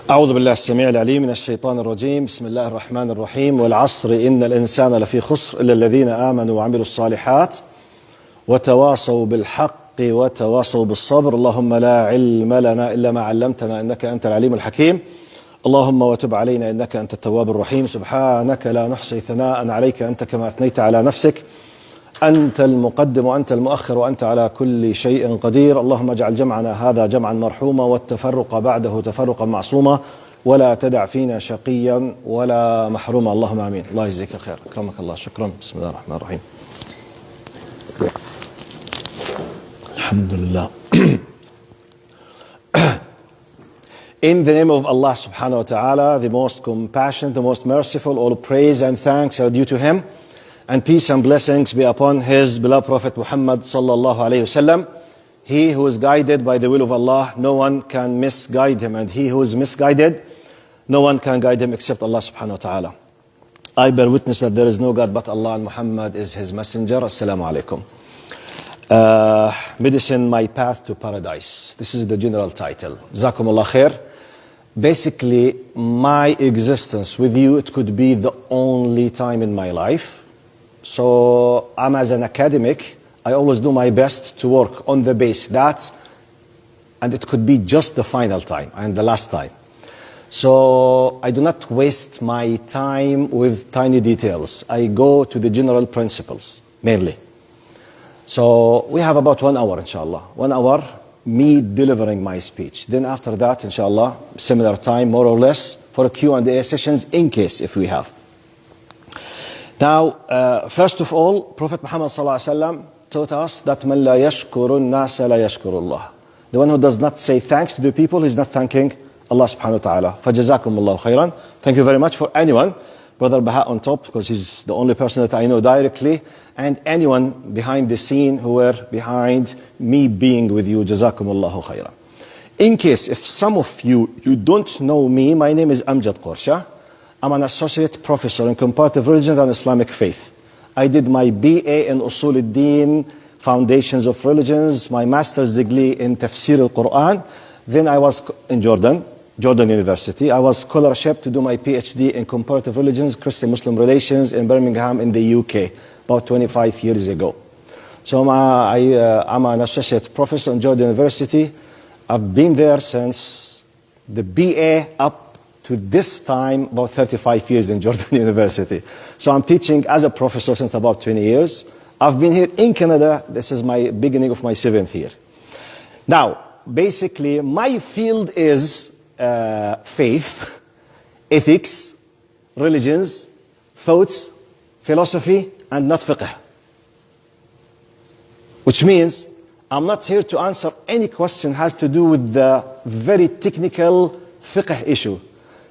أعوذ بالله السميع العليم من الشيطان الرجيم. بسم الله الرحمن الرحيم. والعصر إن الإنسان لفي خسر إلا الذين آمنوا وعملوا الصالحات وتواصوا بالحق وتواصوا بالصبر. اللهم لا علم لنا إلا ما علمتنا إنك أنت العليم الحكيم. اللهم وتب علينا إنك أنت التواب الرحيم. سبحانك لا نحصي ثناء عليك أنت كما أثنيت على نفسك. أنت المقدم وأنت المؤخر وأنت على كل شيء قدير. اللهم اجعل جمعنا هذا جمعا مرحوما والتفرق بعده تفرقا معصوما ولا تدع فينا شقيا ولا محروما. اللهم آمين. الله يجزيك الخير. أكرمك الله. شكرا. بسم الله الرحمن الرحيم. الحمد لله. In the name of Allah subhanahu wa ta'ala, the most compassionate, the most merciful, all praise and thanks are due to Him. And peace and blessings be upon His beloved Prophet Muhammad sallallahu alayhi wasallam. He who is guided by the will of Allah, no one can misguide him. And he who is misguided, no one can guide him except Allah subhanahu wa ta'ala. I bear witness that there is no God but Allah and Muhammad is His messenger. Assalamu alaikum. Medicine, my path to paradise. This is the general title. Jazakumullah khair. Basically, my existence with you, it could be the only time in my life. So I'm as an academic, I always do my best to work on the base that, and it could be just the final time and the last time. So I do not waste my time with tiny details. I go to the general principles, mainly. So we have about 1 hour, inshallah. 1 hour, me delivering my speech. Then after that, inshallah, similar time, more or less, for a Q&A sessions, in case if we have. Now, first of all, Prophet Muhammad ﷺ taught us that man la yashkuru an-nasa la yashkuru Allah. The one who does not say thanks to the people, is not thanking Allah subhanahu wa ta'ala. فَجَزَاكُمُ اللَّهُ خَيْرًا. Thank you very much for anyone. Brother Baha on top, because he's the only person that I know directly. And anyone behind the scene who were behind me being with you. جَزَاكُمُ اللَّهُ خَيْرًا. In case, if some of you don't know me, my name is Amjad Qourshah. I'm an associate professor in comparative religions and Islamic faith. I did my BA in Usul al-Din, Foundations of Religions, my master's degree in Tafsir al-Quran. Then I was in Jordan University. I was scholarship to do my PhD in comparative religions, Christian-Muslim relations in Birmingham in the UK, about 25 years ago. So I'm an associate professor in Jordan University. I've been there since the BA up to this time, about 35 years in Jordan University. So I'm teaching as a professor since about 20 years. I've been here in Canada. This is my beginning of my 7th year. Now, basically, my field is faith, ethics, religions, thoughts, philosophy, and not fiqh. Which means I'm not here to answer any question has to do with the very technical fiqh issue,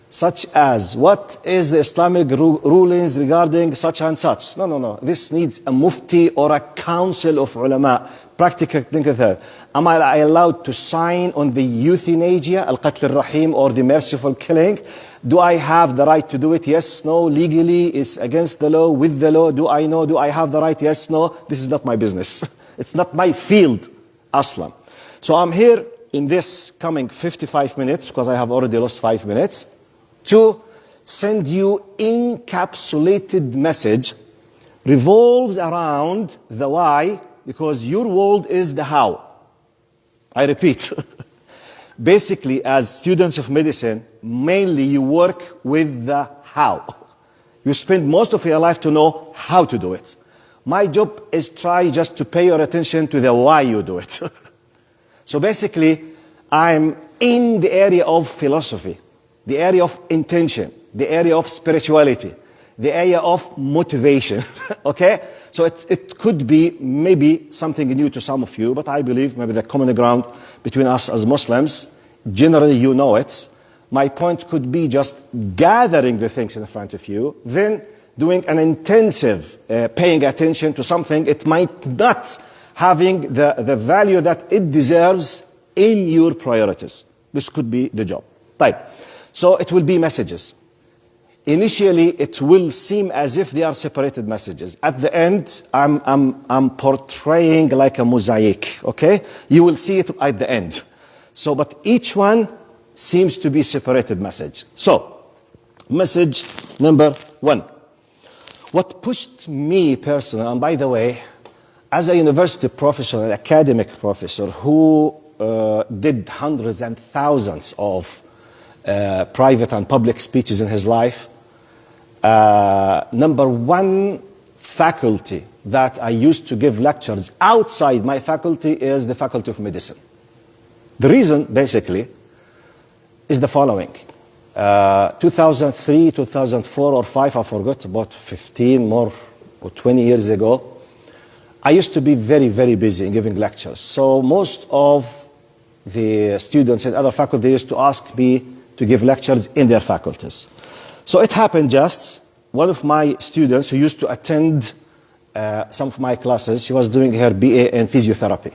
such as what is the Islamic rulings regarding such and such. No. This needs a mufti or a council of ulama. Practical thing. Am I allowed to sign on the euthanasia, al-qatl al-rahim, or the merciful killing? Do I have the right to do it? Yes, no. Legally, it's against the law, with the law. Do I know? Do I have the right? Yes, no. This is not my business. It's not my field, aslan. So I'm here in this coming 55 minutes, because I have already lost 5 minutes, to send you encapsulated message revolves around the why, because your world is the how. I repeat. Basically, as students of medicine, mainly you work with the how. You spend most of your life to know how to do it. My job is try just to pay your attention to the why you do it. So basically, I'm in the area of philosophy, the area of intention, the area of spirituality, the area of motivation. Okay? So it could be maybe something new to some of you, but I believe maybe the common ground between us as Muslims, generally you know it. My point could be just gathering the things in front of you, then doing an intensive paying attention to something. It might not having the value that it deserves in your priorities. This could be the job. Type. So it will be messages. Initially, it will seem as if they are separated messages. At the end, I'm portraying like a mosaic, okay? You will see it at the end. So, but each one seems to be separated message. So, message number 1. What pushed me personally, and by the way, as a university professor, an academic professor who did hundreds and thousands of private and public speeches in his life, number 1 faculty that I used to give lectures outside my faculty is the Faculty of Medicine. The reason, basically, is the following. 2003, 2004 or 5, I forgot, about 15 more or 20 years ago, I used to be very, very busy in giving lectures. So most of the students in other faculty used to ask me to give lectures in their faculties. So it happened just, one of my students who used to attend some of my classes, she was doing her BA in physiotherapy.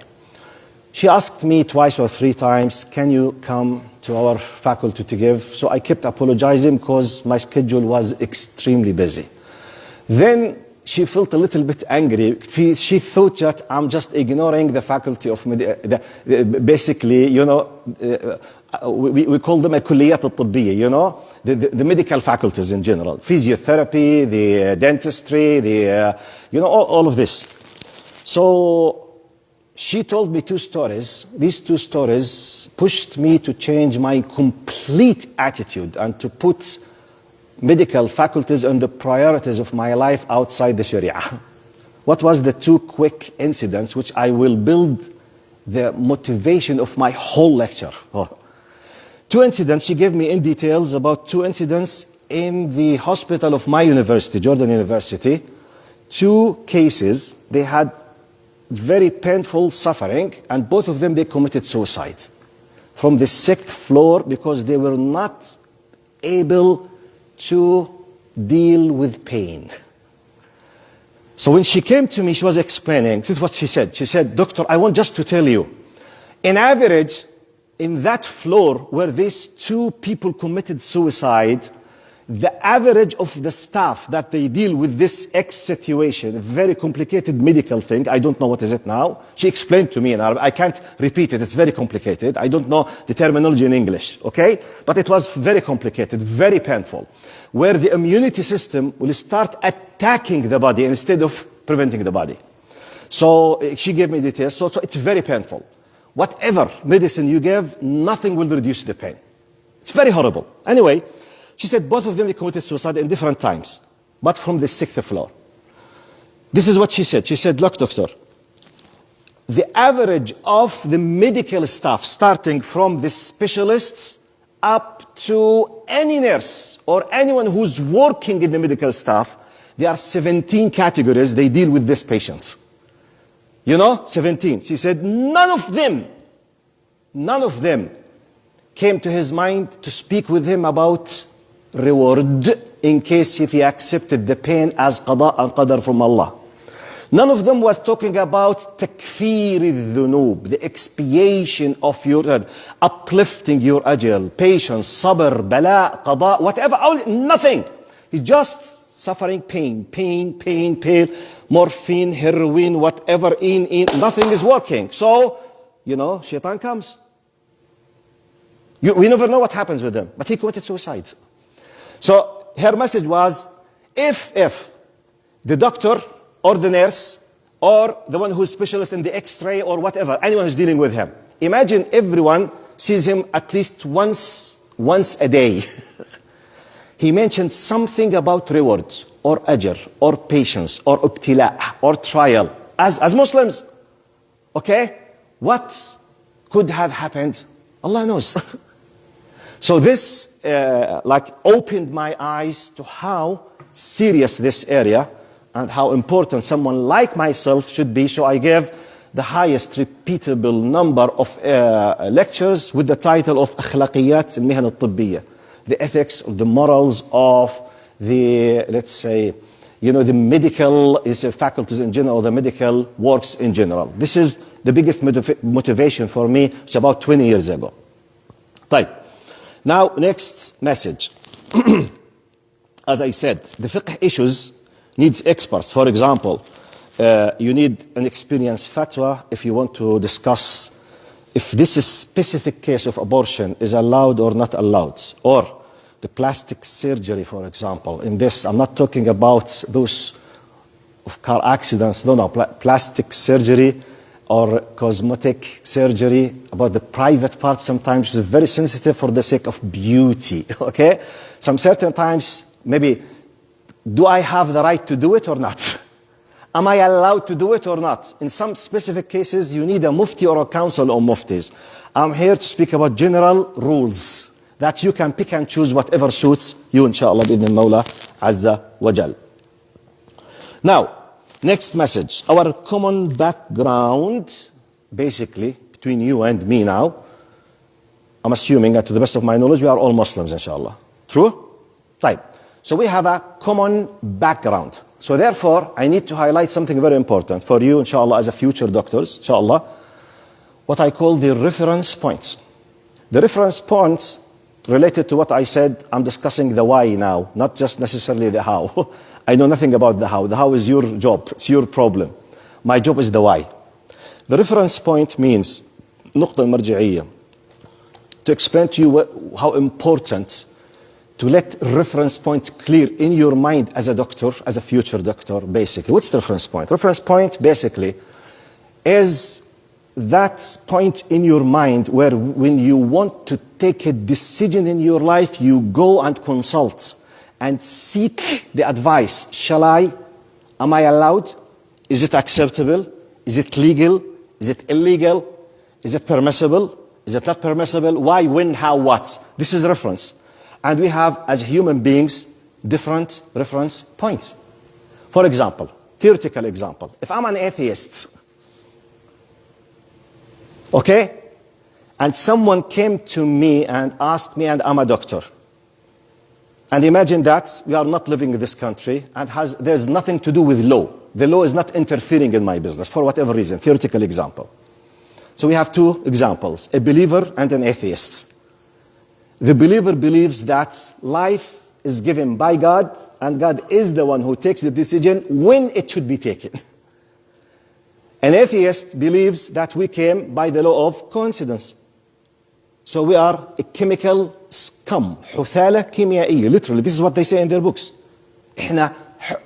She asked me twice or 3 times, can you come to our faculty to give? So I kept apologizing because my schedule was extremely busy. Then she felt a little bit angry. She thought that I'm just ignoring the faculty of basically, you know, we call them الكليات الطبية, you know, the medical faculties in general, physiotherapy, the dentistry, the you know, all of this. So she told me 2 stories. These 2 stories pushed me to change my complete attitude and to put medical faculties on the priorities of my life outside the Sharia. What was the 2 quick incidents which I will build the motivation of my whole lecture? 2 incidents, she gave me in details about 2 incidents in the hospital of my university, Jordan University. 2 cases, they had very painful suffering, and both of them, they committed suicide from the 6th floor because they were not able to deal with pain. So when she came to me, she was explaining, this is what she said. She said, Doctor, I want just to tell you, in average, in that floor where these 2 people committed suicide, the average of the staff that they deal with this X situation, a very complicated medical thing, I don't know what is it now. She explained to me in Arabic. I can't repeat it, it's very complicated. I don't know the terminology in English, okay? But it was very complicated, very painful, where the immunity system will start attacking the body instead of preventing the body. So she gave me details, so it's very painful. Whatever medicine you give, nothing will reduce the pain. It's very horrible. Anyway, she said both of them committed suicide in different times, but from the 6th floor. This is what she said. She said, look, doctor, the average of the medical staff, starting from the specialists up to any nurse or anyone who's working in the medical staff, there are 17 categories they deal with these patients. You know, 17. She said none of them came to his mind to speak with him about reward in case if he accepted the pain as qada and qadar from Allah. None of them was talking about takfir al-dhunub, the expiation of your, uplifting your ajal, patience, sabr, bala, qada, whatever, nothing. He just suffering pain, morphine, heroin, whatever, nothing is working. So, you know, shaitan comes. We never know what happens with them, but he committed suicide. So her message was, if the doctor or the nurse or the one who's specialist in the x-ray or whatever, anyone who's dealing with him, imagine everyone sees him at least once a day. He mentioned something about reward or ajr or patience or ibtila or trial. As Muslims, okay, what could have happened? Allah knows. So this opened my eyes to how serious this area and how important someone like myself should be. So I gave the highest repeatable number of lectures with the title of أخلاقيات المهن الطبية, the ethics, the morals of the, let's say, you know, the medical faculties in general, the medical works in general. This is the biggest motivation for me. It's about 20 years ago. طيب. Now, next message. As I said, the fiqh issues needs experts. For example, you need an experienced fatwa if you want to discuss if this specific case of abortion is allowed or not allowed, or the plastic surgery, for example. In this, I'm not talking about those of car accidents, no, plastic surgery or cosmetic surgery, about the private part sometimes is very sensitive for the sake of beauty, okay? Some certain times, maybe, do I have the right to do it or not? Am I allowed to do it or not? In some specific cases, you need a mufti or a council of muftis. I'm here to speak about general rules that you can pick and choose whatever suits you, inshallah, bidn al-Mawla Azza wa Jal. Now, next message. Our common background, basically, between you and me now, I'm assuming that to the best of my knowledge, we are all Muslims, inshallah. True? Right. So we have a common background. So therefore, I need to highlight something very important for you, inshallah, as a future doctors, inshallah, what I call the reference points. The reference point related to what I said, I'm discussing the why now, not just necessarily the how. I know nothing about the how. The how is your job, it's your problem. My job is the why. The reference point means, نقطة المرجعية, to explain to you how important to let reference point clear in your mind as a doctor, as a future doctor, basically. What's the reference point? Reference point, basically, is that point in your mind where when you want to take a decision in your life, you go and consult and seek the advice. Shall I? Am I allowed? Is it acceptable? Is it legal? Is it illegal? Is it permissible? Is it not permissible? Why, when, how, what? This is reference. And we have, as human beings, different reference points. For example, theoretical example. If I'm an atheist, okay, and someone came to me and asked me, and I'm a doctor, and imagine that we are not living in this country and there's nothing to do with law. The law is not interfering in my business for whatever reason, theoretical example. So we have two examples, a believer and an atheist. The believer believes that life is given by God, and God is the one who takes the decision when it should be taken. An atheist believes that we came by the law of coincidence. So we are a chemical scum. حثالة كيميائية. Literally, this is what they say in their books. إحنا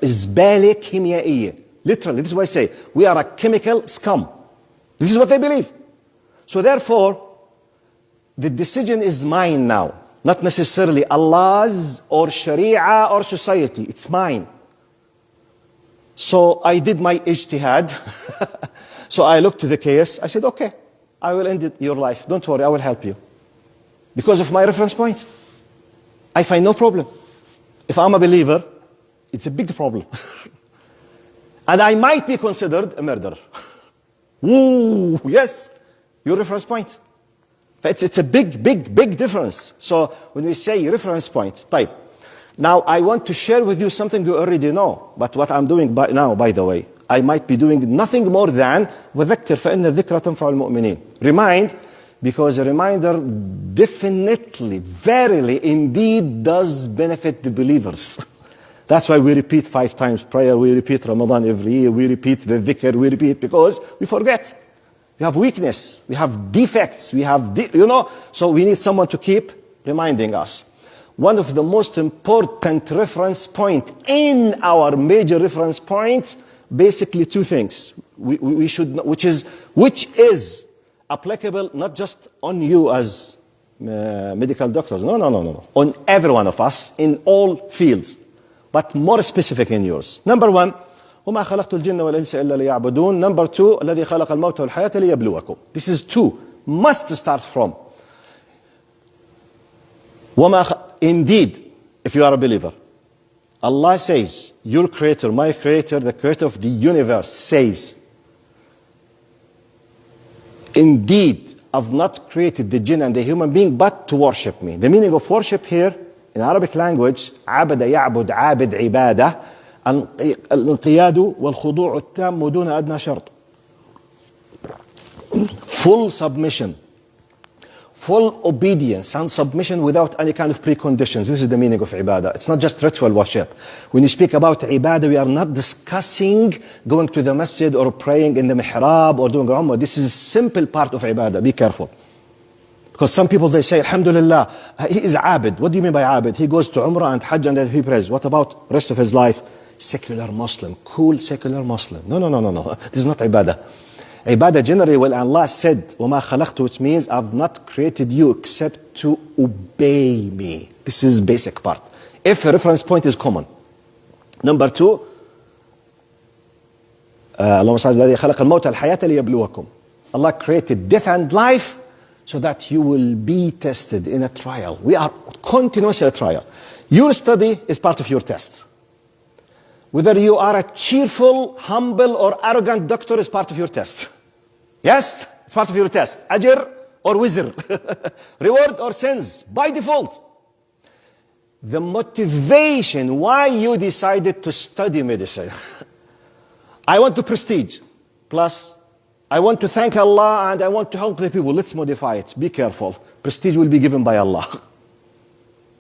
زبالة كيميائية. Literally, this is what I say. We are a chemical scum. This is what they believe. So therefore, the decision is mine now, not necessarily Allah's or Sharia or society. It's mine. So I did my ijtihad. So I looked to the case. I said, okay, I will end your life. Don't worry, I will help you. Because of my reference point. I find no problem. If I'm a believer, it's a big problem. And I might be considered a murderer. Woo, yes, your reference point. It's a big difference. So when we say reference point, type. Now I want to share with you something you already know. But what I'm doing now, by the way, I might be doing nothing more than وذكر فإن الذكرى تنفع المؤمنين. Remind, because a reminder definitely, verily, indeed does benefit the believers. That's why we repeat 5 times prayer, we repeat Ramadan every year, we repeat the dhikr, we repeat because we forget. We have weakness, we have defects, we have, so we need someone to keep reminding us. One of the most important reference point in our major reference point, basically 2 things, we should know, which is applicable not just on you as medical doctors, no, on every one of us in all fields, but more specific in yours. Number 1, وما خلقت الجن والإنس إلا ليعبدون. Number 2, الذي خلق الموت والحياة ليبلوكم. This is 2, must start from. Indeed, if you are a believer, Allah says, your creator, my creator, the creator of the universe says, indeed, I've not created the jinn and the human being but to worship me. The meaning of worship here in Arabic language, عبد يعبد عابد عبادة, الانقياد والخضوع التام دون أدنى شرط. Full submission, full obedience and submission without any kind of preconditions. This is the meaning of ibadah. It's not just ritual worship. When you speak about ibadah, we are not discussing going to the masjid or praying in the mihrab or doing umrah. This is a simple part of ibadah. Be careful. Because some people, they say, alhamdulillah, he is abid. What do you mean by abid? He goes to umrah and hajj and then he prays. What about the rest of his life? Secular Muslim, cool secular Muslim. No. This is not ibadah. Ibadah generally, when Allah said, وَمَا خَلَقْتُ, which means I've not created you except to obey me. This is basic part. If a reference point is common. Number two, اللهم صل على الذي خلق الموت والحياة ليبلوكم. Allah created death and life so that you will be tested in a trial. We are continuously a trial. Your study is part of your test. Whether you are a cheerful, humble, or arrogant doctor is part of your test. Yes, it's part of your test. Ajr or wizr. Reward or sins, by default. The motivation why you decided to study medicine. I want to prestige. Plus, I want to thank Allah and I want to help the people. Let's modify it. Be careful. Prestige will be given by Allah.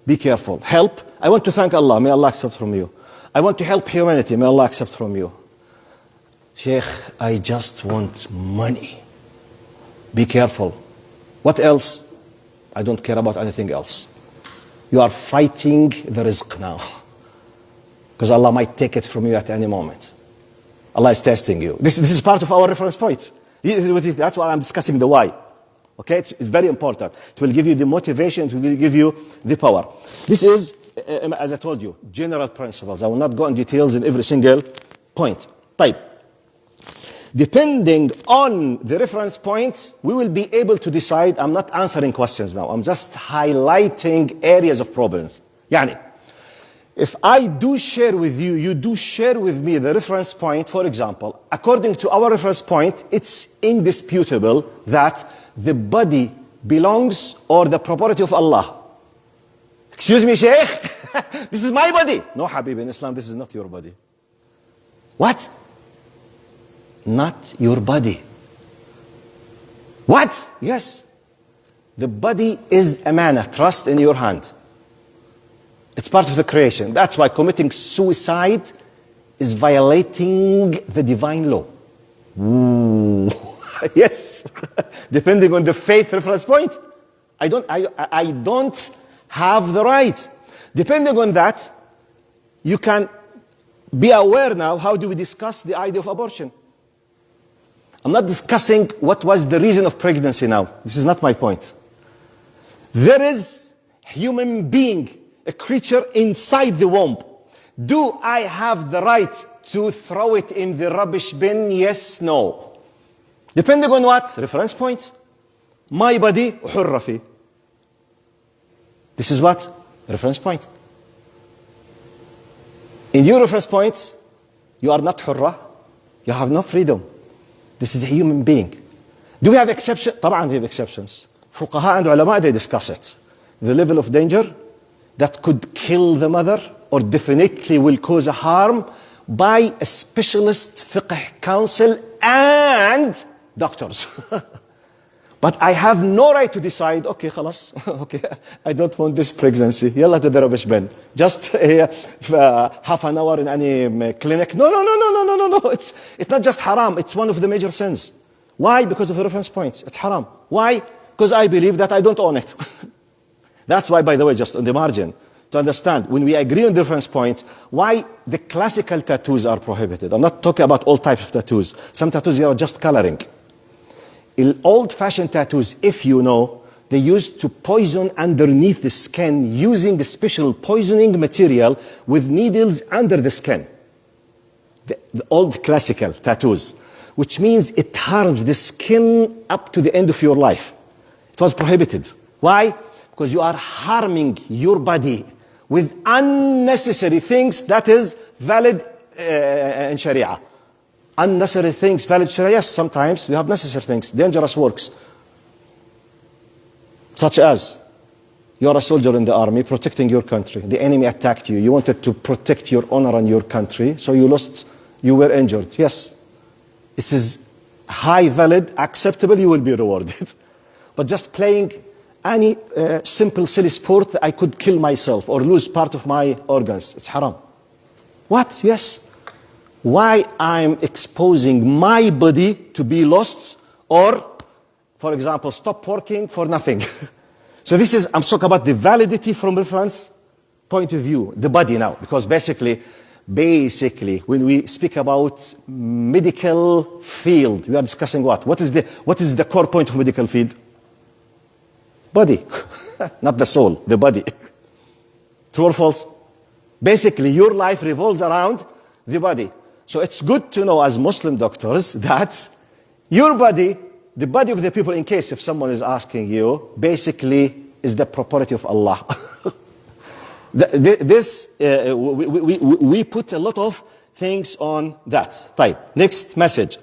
Be careful. Help. I want to thank Allah. May Allah accept from you. I want to help humanity. May Allah accept from you. Sheikh, I just want money. Be careful. What else? I don't care about anything else. You are fighting the rizq now. Because Allah might take it from you at any moment. Allah is testing you. This is part of our reference point. That's why I'm discussing the why. Okay, it's very important. It will give you the motivation, it will give you the power. This is, as I told you, general principles. I will not go in details in every single point. Type. Depending on the reference point, we will be able to decide. I'm not answering questions now. I'm just highlighting areas of problems. Yani, if I do share with you, you do share with me the reference point, for example, according to our reference point, it's indisputable that the body belongs or the property of Allah. Excuse me, Sheikh, this is my body. No, Habib, in Islam, this is not your body. What? Not your body. What? Yes. The body is amana, trust in your hand. It's part of the creation. That's why committing suicide is violating the divine law. Ooh. Yes. Depending on the faith reference point, I don't have the right. Depending on that, you can be aware now, how do we discuss the idea of abortion? I'm not discussing what was the reason of pregnancy now. This is not my point. There is a human being, a creature inside the womb. Do I have the right to throw it in the rubbish bin? Yes, no. Depending on what? Reference point. My body, حرة فيه. This is what? Reference point. In your reference point, you are not حرة. You have no freedom. This is a human being. Do we have exceptions? طبعا we have exceptions. فقهاء and ulama, they discuss it. The level of danger that could kill the mother or definitely will cause a harm by a specialist fiqh council and doctors. But I have no right to decide, okay, خلاص, okay, I don't want this pregnancy. يلا to the rubbish bin. Just half an hour in any clinic. No. It's not just haram. It's one of the major sins. Why? Because of the reference point. It's haram. Why? Because I believe that I don't own it. That's why, by the way, just on the margin, to understand, when we agree on the reference point, why the classical tattoos are prohibited. I'm not talking about all types of tattoos. Some tattoos are just coloring. In old-fashioned tattoos, if you know, they used to poison underneath the skin using a special poisoning material with needles under the skin. The old classical tattoos, which means it harms the skin up to the end of your life. It was prohibited. Why? Because you are harming your body with unnecessary things that is valid in Sharia. Unnecessary things, valid Sharia. Yes, sometimes we have necessary things, dangerous works. Such as, you are a soldier in the army protecting your country. The enemy attacked you. You wanted to protect your honor and your country, so you lost, you were injured. Yes, this is high, valid, acceptable, you will be rewarded. But just playing any simple silly sport, I could kill myself or lose part of my organs. It's haram. What? Yes. Why I'm exposing my body to be lost, or, for example, stop working for nothing. So this is, I'm talking about the validity from reference point of view, the body now, because basically, when we speak about medical field, we are discussing what? What is the core point of medical field? Body, not the soul, the body. True or false? Basically, your life revolves around the body. So it's good to know as Muslim doctors that your body, the body of the people, in case if someone is asking you, basically is the property of Allah. We put a lot of things on that. طيب. Next message.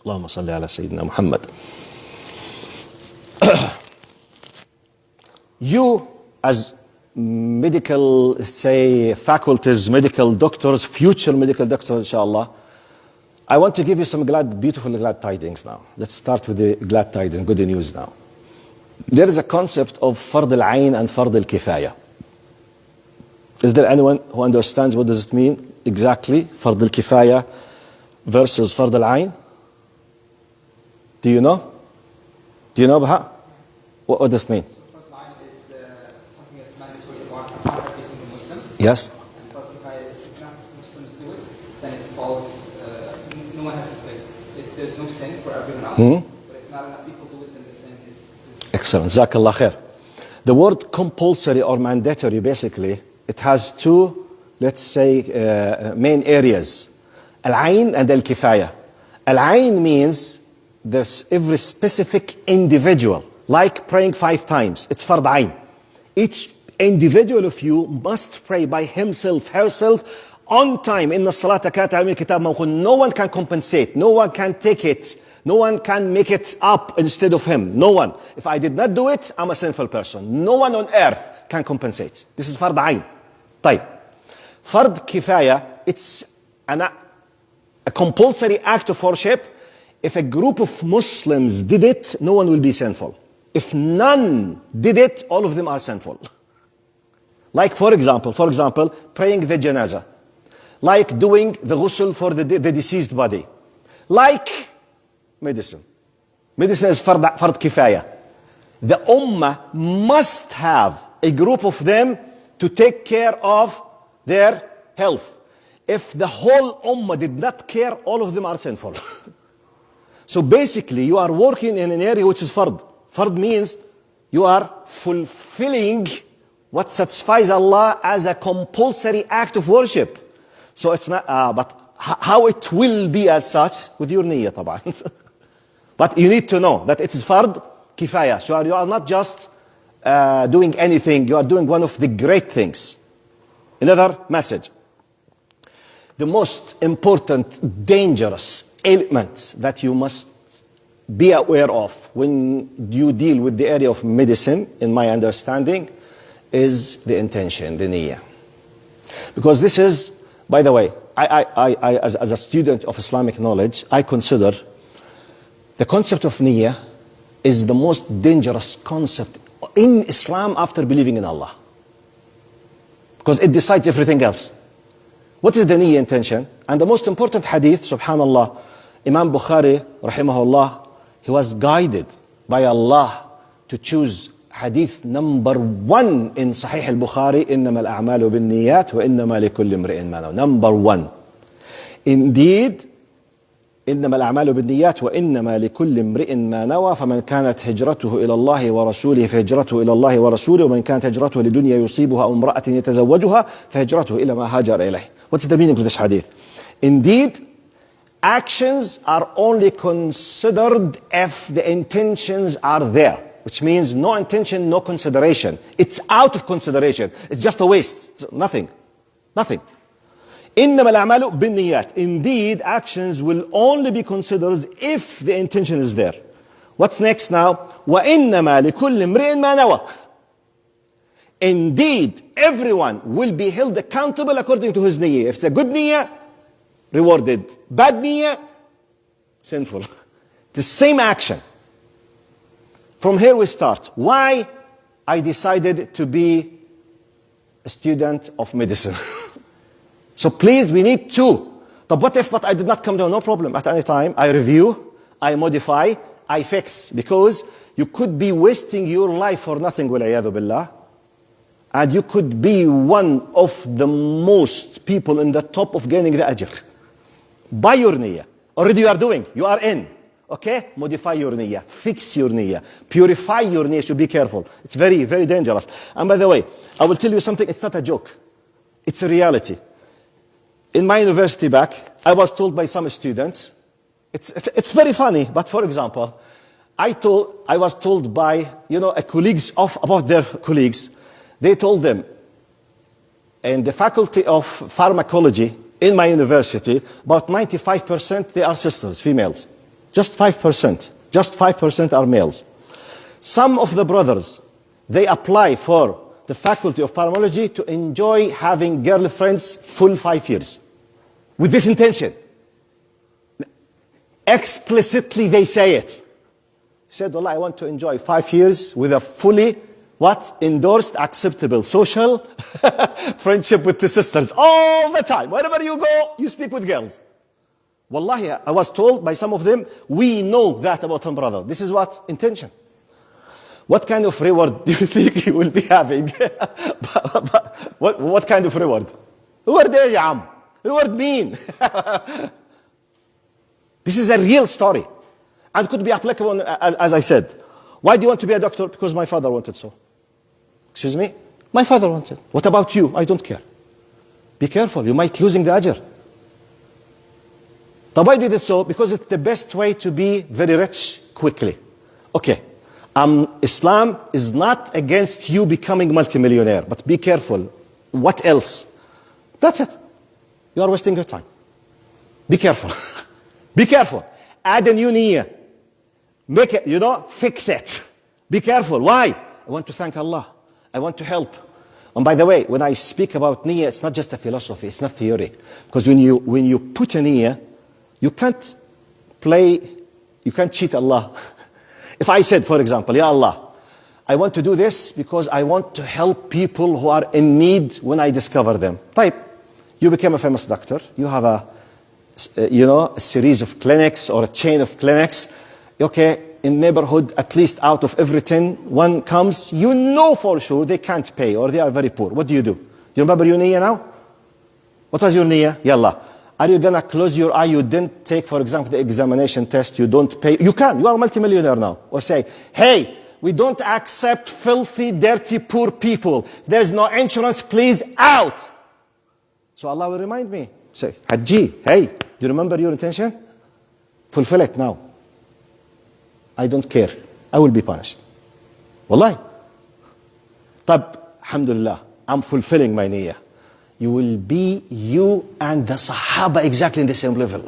اللهم صل على سيدنا محمد. You as medical, say, faculties, medical doctors, future medical doctors, inshallah, I want to give you some beautiful glad tidings now. Let's start with the glad tidings, good news now. There is a concept of fard al-ayn and fard al-kifaya. Is there anyone who understands what does it mean exactly? Fard al-kifaya versus fard al-ayn? Do you know? Do you know, Baha? What does it mean? Fard al-ayn is something that's mandatory upon every single Muslim. Yes. And fard al-kifaya is if enough Muslims do it, then it falls, no one has to pay. There's no sin for everyone else. But if not enough people do it, then the sin is... Excellent. Jazakallah khair. The word compulsory or mandatory, basically, it has two, let's say, main areas. Al-ayn and al-kifaya. Al-ayn means there's every specific individual, like praying 5 times. It's fard ayn. Each individual of you must pray by himself, herself, on time. Inna salata kanat ala kitab mawqut. No one can compensate. No one can take it. No one can make it up instead of him. No one. If I did not do it, I'm a sinful person. No one on earth can compensate. This is fard ayn. طيب. Fard kifaya, it's a compulsory act of worship. If a group of Muslims did it, no one will be sinful. If none did it, all of them are sinful. Like for example, praying the janazah. Like doing the ghusl for the deceased body. Like medicine. Medicine is fard kifaya. The ummah must have a group of them to take care of their health. If the whole ummah did not care, all of them are sinful. So basically, you are working in an area which is fard. Fard means you are fulfilling what satisfies Allah as a compulsory act of worship. So it's not, but how it will be as such, with your niyyah, طبعا. But you need to know that it is fard kifaya. So you are not just doing anything, you are doing one of the great things. Another message. The most important, dangerous element that you must be aware of when you deal with the area of medicine, in my understanding, is the intention, the niyyah. Because this is, by the way, I as a student of Islamic knowledge, I consider the concept of niyyah is the most dangerous concept in Islam after believing in Allah. Because it decides everything else. What is the niyyah intention? And the most important hadith, subhanallah, Imam Bukhari, rahimahullah, he was guided by Allah to choose hadith number 1 in Sahih al-Bukhari, إنما الأعمال بالنيات وإنما لكل امرئ ما نوى. Number 1. Indeed, إنما الأعمال بالنيات وإنما لكل امرئ ما نوى فمن كانت هجرته إلى الله ورسوله فهجرته إلى الله ورسوله ومن كانت هجرته لدنيا يصيبها أو امرأة يتزوجها فهجرته إلى ما هاجر إليه. What's the meaning of this hadith? Indeed, actions are only considered if the intentions are there. Which means no intention, no consideration. It's out of consideration. It's just a waste. It's nothing. Nothing. إنما الأعمال بالنيات. Indeed, actions will only be considered if the intention is there. What's next now? وإنما لكل امرئ ما نوى. Indeed, everyone will be held accountable according to his niyyah. If it's a good niyyah, rewarded. Bad niyyah, sinful. The same action. from here we start. Why I decided to be a student of medicine. So please, we need two. But what if I did not come down? No problem. At any time, I review, I modify, I fix. Because you could be wasting your life for nothing, وَالْعِيَاذُ بِاللَّهِ. And you could be one of the most people in the top of gaining the ajr. By your niyyah. Already you are doing. You are in. Okay? Modify your niyyah. Fix your niyyah. Purify your niyyah. So be careful. It's very, very dangerous. And by the way, I will tell you something. It's not a joke. It's a reality. In my university back, I was told by some students, it's very funny, but for example, I was told by, colleagues about their colleagues, they told them, in the faculty of pharmacology in my university, about 95% they are sisters, females. Just 5%. Just 5% are males. Some of the brothers, they apply for the faculty of pharmacology to enjoy having girlfriends full 5 years. With this intention. Explicitly they say it. Said, Allah, I want to enjoy 5 years with a fully, endorsed, acceptable social friendship with the sisters. All the time. Wherever you go, you speak with girls. Wallahi, I was told by some of them, we know that about him, brother. This is what? Intention. What kind of reward do you think he will be having? what kind of reward? Reward ايه يا عم? Reward mean. This is a real story. And could be applicable, as I said. Why do you want to be a doctor? Because my father wanted so. Excuse me? My father wanted. What about you? I don't care. Be careful. You might losing the ajr. But why did it so? Because it's the best way to be very rich quickly. Okay. Islam is not against you becoming multimillionaire. But be careful. What else? That's it. You are wasting your time. Be careful. Be careful. Add a new niyyah. Make it, fix it. Be careful. Why? I want to thank Allah. I want to help. And by the way, when I speak about niyyah, it's not just a philosophy. It's not theory. Because when you put a niyyah, you can't cheat Allah. If I said, for example, Ya Allah, I want to do this because I want to help people who are in need when I discover them. Type. You became a famous doctor. You have a series of clinics or a chain of clinics. Okay, in neighborhood, at least out of every 10, one comes, you know for sure they can't pay or they are very poor. What do? You remember your niyyah now? What was your niyyah? Yallah. Are you going to close your eye? You didn't take, for example, the examination test. You don't pay. You can. You are a multimillionaire now. Or say, hey, we don't accept filthy, dirty, poor people. There's no insurance. Please, out. So Allah will remind me. Say, Hajji, hey, do you remember your intention? Fulfill it now. I don't care. I will be punished. Wallahi. Tab, alhamdulillah, I'm fulfilling my niyyah. You will be you and the Sahaba exactly in the same level.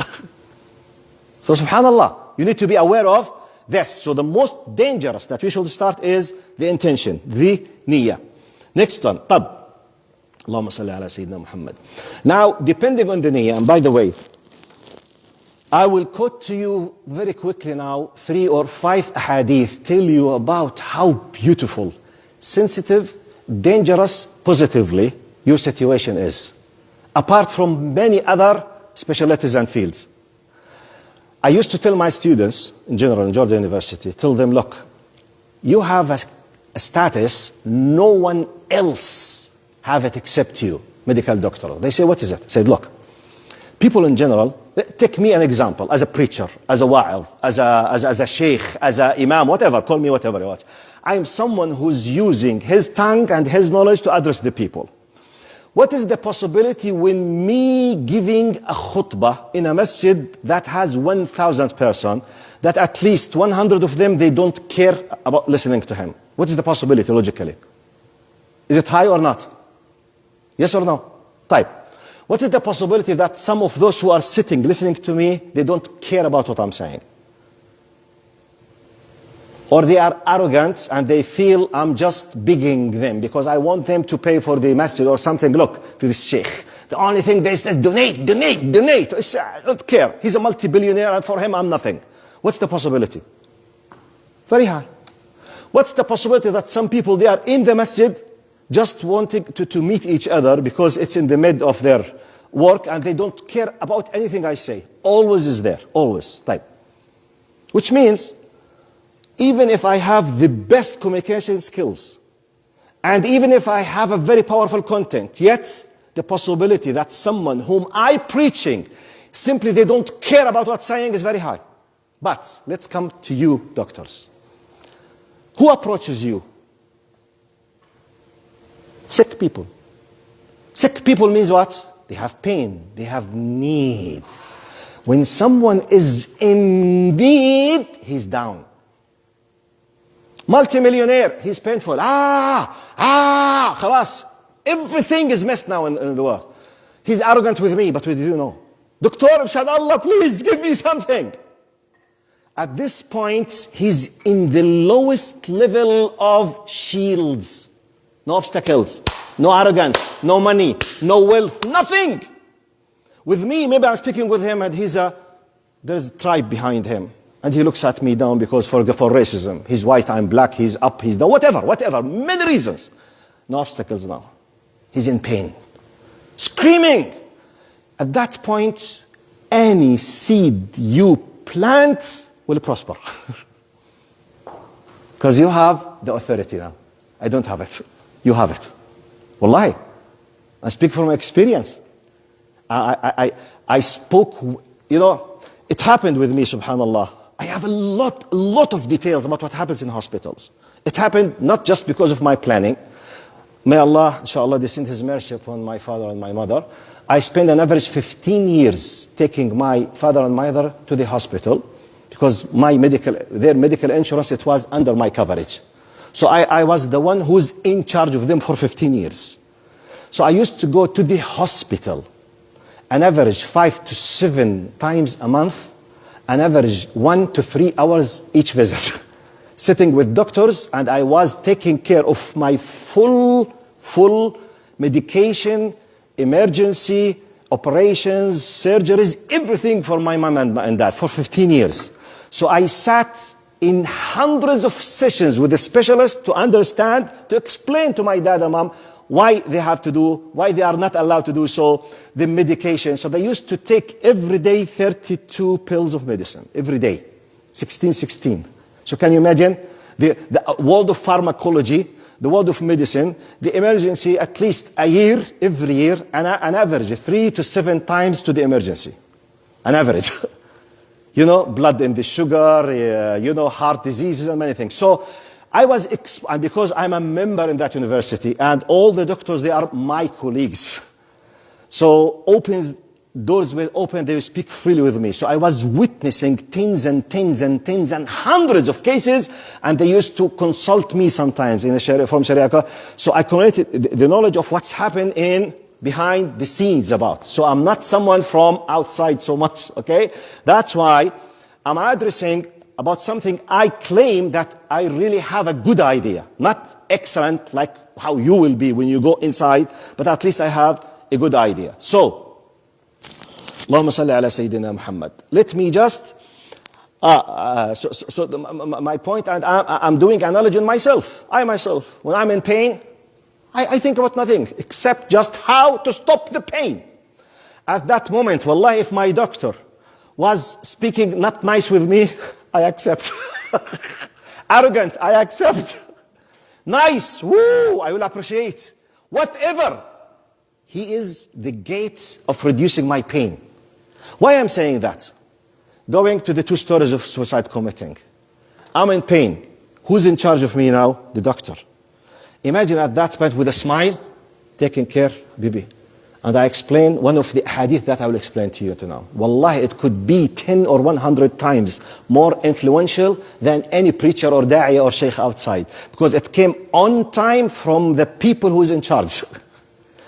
So subhanallah, you need to be aware of this. So the most dangerous that we should start is the intention, the niyyah. Next one, tab. Allahumma salli ala Sayyidina Muhammad. Now, depending on the niyyah, and by the way, I will quote to you very quickly now 3 or 5 hadith, tell you about how beautiful, sensitive, dangerous, positively, your situation is. Apart from many other specialties and fields. I used to tell my students, in general, in Jordan University, tell them, look, you have a status no one else have it except you, medical doctor. They say, what is it? I said, look, people in general, take me an example, as a preacher, as a wa'id, as a sheikh, as a imam, whatever, call me whatever you want. I am someone who's using his tongue and his knowledge to address the people. What is the possibility when me giving a khutbah in a masjid that has 1,000 person, that at least 100 of them, they don't care about listening to him? What is the possibility logically? Is it high or not? Yes or no? Type. What is the possibility that some of those who are sitting, listening to me, they don't care about what I'm saying? Or they are arrogant and they feel I'm just begging them because I want them to pay for the masjid or something. Look, to this sheikh. The only thing they say is donate, donate, donate. I don't care. He's a multi-billionaire and for him I'm nothing. What's the possibility? Very high. What's the possibility that some people, they are in the masjid just wanting to meet each other because it's in the mid of their work and they don't care about anything I say. Always is there, always. Type. Which means, even if I have the best communication skills, and even if I have a very powerful content, yet the possibility that someone whom I'm preaching, simply they don't care about what's saying is very high. But let's come to you, doctors. Who approaches you? Sick people. Sick people means what? They have pain. They have need. When someone is in need, he's down. Multimillionaire, he's painful. Khalas. Everything is messed now in the world. He's arrogant with me, but with you, no. Doctor, Allah, please give me something. At this point, he's in the lowest level of shields. No obstacles, no arrogance, no money, no wealth, nothing. With me, maybe I'm speaking with him and there's a tribe behind him. And he looks at me down because for racism. He's white, I'm black, he's up, he's down, whatever, many reasons. No obstacles now. He's in pain. Screaming. At that point, any seed you plant will prosper. Because you have the authority now. I don't have it. You have it. Wallahi. I speak from experience. I spoke, it happened with me, subhanallah. I have a lot of details about what happens in hospitals. It happened not just because of my planning. May Allah, inshallah, descend His mercy upon my father and my mother. I spent an average 15 years taking my father and mother to the hospital because their medical insurance, it was under my coverage. So I was the one who's in charge of them for 15 years. So I used to go to the hospital an average 5 to 7 times a month, an average 1 to 3 hours each visit, sitting with doctors, and I was taking care of my full medication, emergency, operations, surgeries, everything for my mom and dad for 15 years. So I sat in hundreds of sessions with a specialist to understand, to explain to my dad and mom why they have to do, why they are not allowed to do so, the medication. So they used to take every day 32 pills of medicine, every day, 16. So can you imagine the world of pharmacology, the world of medicine, the emergency at least a year, every year, an average 3 to 7 times to the emergency, an average. Blood in the sugar, heart diseases and many things. So I was, because I'm a member in that university and all the doctors, they are my colleagues. So doors will open, they will speak freely with me. So I was witnessing tens and hundreds of cases, and they used to consult me sometimes from Sharia. So I collected the knowledge of what's happened behind the scenes about. So I'm not someone from outside so much, okay? That's why I'm addressing about something I claim that I really have a good idea. Not excellent like how you will be when you go inside, but at least I have a good idea. So, Allahumma salli ala Sayyidina Muhammad. Let me just, my point, and I'm doing analogy on myself. I myself, when I'm in pain, I think about nothing except just how to stop the pain. At that moment, wallahi, if my doctor was speaking not nice with me, I accept. Arrogant, I accept. Nice, woo, I will appreciate. Whatever. He is the gate of reducing my pain. Why I'm saying that? Going to the 2 stories of suicide committing. I'm in pain. Who's in charge of me now? The doctor. Imagine at that point with a smile, taking care, baby. And I explain one of the hadith that I will explain to you now. Wallahi, it could be 10 or 100 times more influential than any preacher or da'i or sheikh outside. Because it came on time from the people who's in charge.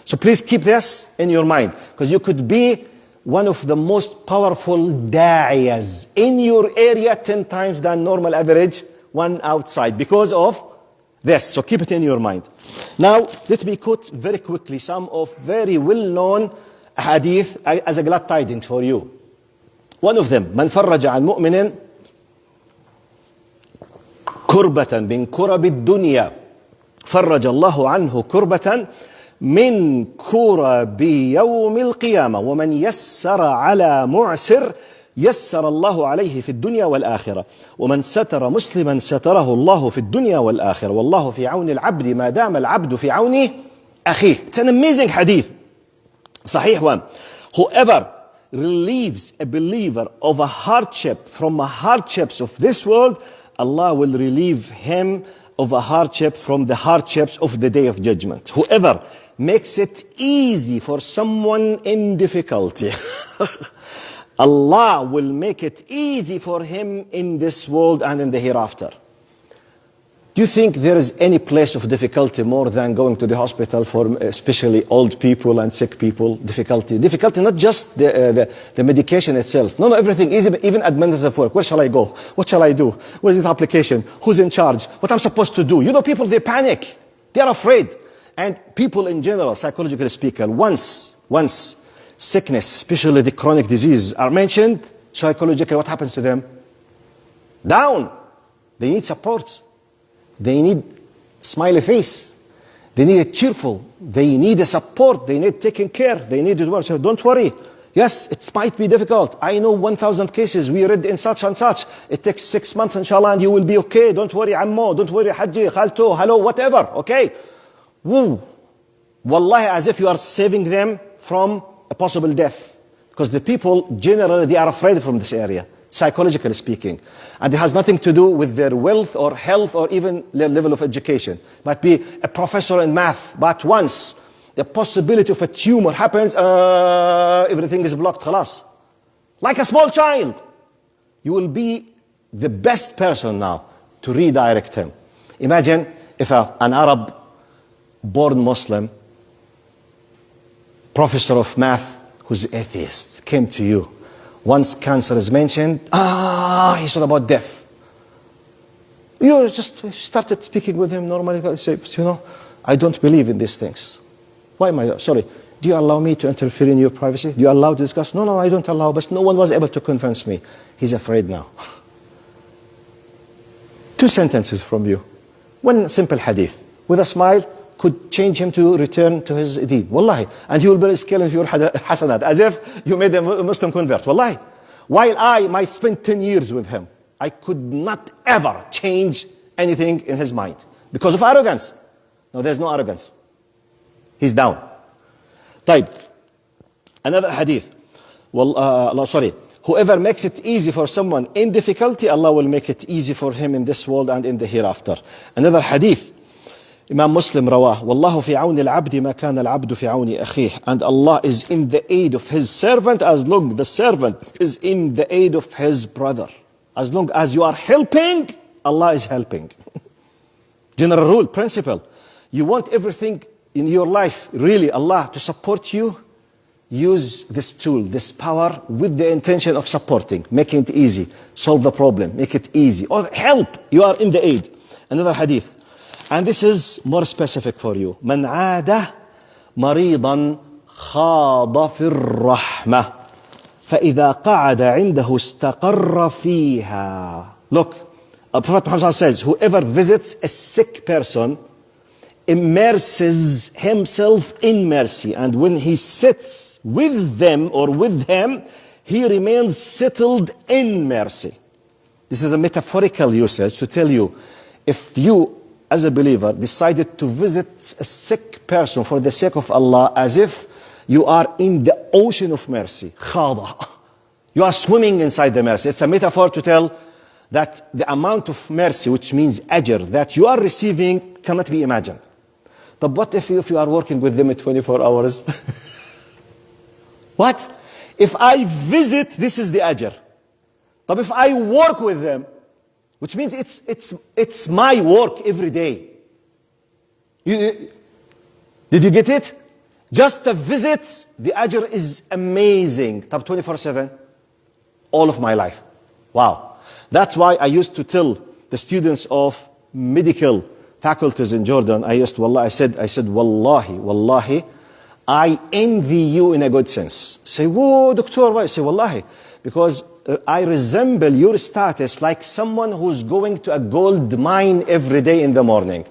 So please keep this in your mind. Because you could be one of the most powerful da'iyas in your area 10 times than normal average one outside. Because of this, so keep it in your mind. Now, let me quote very quickly some of very well-known hadith as a glad tidings for you. One of them, من فرج عن مؤمن كربة من كرب الدنيا فرج الله عنه كربة من كرب يوم القيامة ومن يسر على معسر يسر الله عليه في الدنيا والآخرة ومن ستر مسلما ستره الله في الدنيا والآخرة والله في عون العبد ما دام العبد في عون أخيه. It's an amazing hadith. Sahih one. Whoever relieves a believer of a hardship from the hardships of this world, Allah will relieve him of a hardship from the hardships of the day of judgment. Whoever makes it easy for someone in difficulty, Allah will make it easy for him in this world and in the hereafter. Do you think there is any place of difficulty more than going to the hospital for especially old people and sick people? Difficulty not just the medication itself. No, everything, even administrative work. Where shall I go? What shall I do? Where is the application? Who's in charge? What I'm supposed to do? You know, people, they panic. They are afraid. And people in general, psychologically speaking, once sickness, especially the chronic diseases are mentioned, psychologically, what happens to them? Down. They need support. They need smiley face. They need a cheerful. They need a support. They need taking care. They need to work. So don't worry. Yes, it might be difficult. I know 1,000 cases we read in such and such. It takes 6 months, inshallah, and you will be okay. Don't worry, Ammo. Don't worry, Haji, Khalto, hello, whatever. Okay? Woo. Wallahi, as if you are saving them from a possible death. Because the people, generally, they are afraid from this area, psychologically speaking. And it has nothing to do with their wealth or health or even their level of education. Might be a professor in math, but once the possibility of a tumor happens, everything is blocked, khalas. Like a small child. You will be the best person now to redirect him. Imagine if an Arab born Muslim, professor of math who's atheist, came to you. Once cancer is mentioned, he's all about death. You just started speaking with him normally. You say, you know, I don't believe in these things. Why am I? Sorry, do you allow me to interfere in your privacy? Do you allow to discuss? No, I don't allow, but no one was able to convince me. He's afraid now. 2 sentences from you. 1 simple hadith. With a smile, could change him to return to his deen. Wallahi. And he will be scaling your hasanat, as if you made a Muslim convert. Wallahi. While I might spend 10 years with him, I could not ever change anything in his mind. Because of arrogance. No, there's no arrogance. He's down. طيب. Another hadith. Whoever makes it easy for someone in difficulty, Allah will make it easy for him in this world and in the hereafter. Another hadith. Imam Muslim rawah, Wallahu fi auni al-abdi ma kana al-abdu fi auni akhih. And Allah is in the aid of his servant as long the servant is in the aid of his brother. As long as you are helping, Allah is helping. General rule, principle. You want everything in your life, really, Allah to support you, use this tool, this power with the intention of supporting, making it easy, solve the problem, make it easy, or help. You are in the aid. Another hadith. And this is more specific for you. من عاد مريضا خاض في الرحمة فإذا قعد عنده استقر فيها. Look, Prophet Muhammad says, whoever visits a sick person immerses himself in mercy. And when he sits with them or with him, he remains settled in mercy. This is a metaphorical usage to tell you, if you as a believer decided to visit a sick person for the sake of Allah, as if you are in the ocean of mercy. Khada. You are swimming inside the mercy. It's a metaphor to tell that the amount of mercy, which means ajr, that you are receiving cannot be imagined. But what if you are working with them at 24 hours? What? If I visit, this is the ajr. But if I work with them, which means it's my work every day. Did you get it? Just a visit, the ajr is amazing. 24/7, all of my life. Wow. That's why I used to tell the students of medical faculties in Jordan, I said, Wallahi, I envy you in a good sense. Say, whoa, doctor, why? I say, Wallahi, because I resemble your status like someone who's going to a gold mine every day in the morning.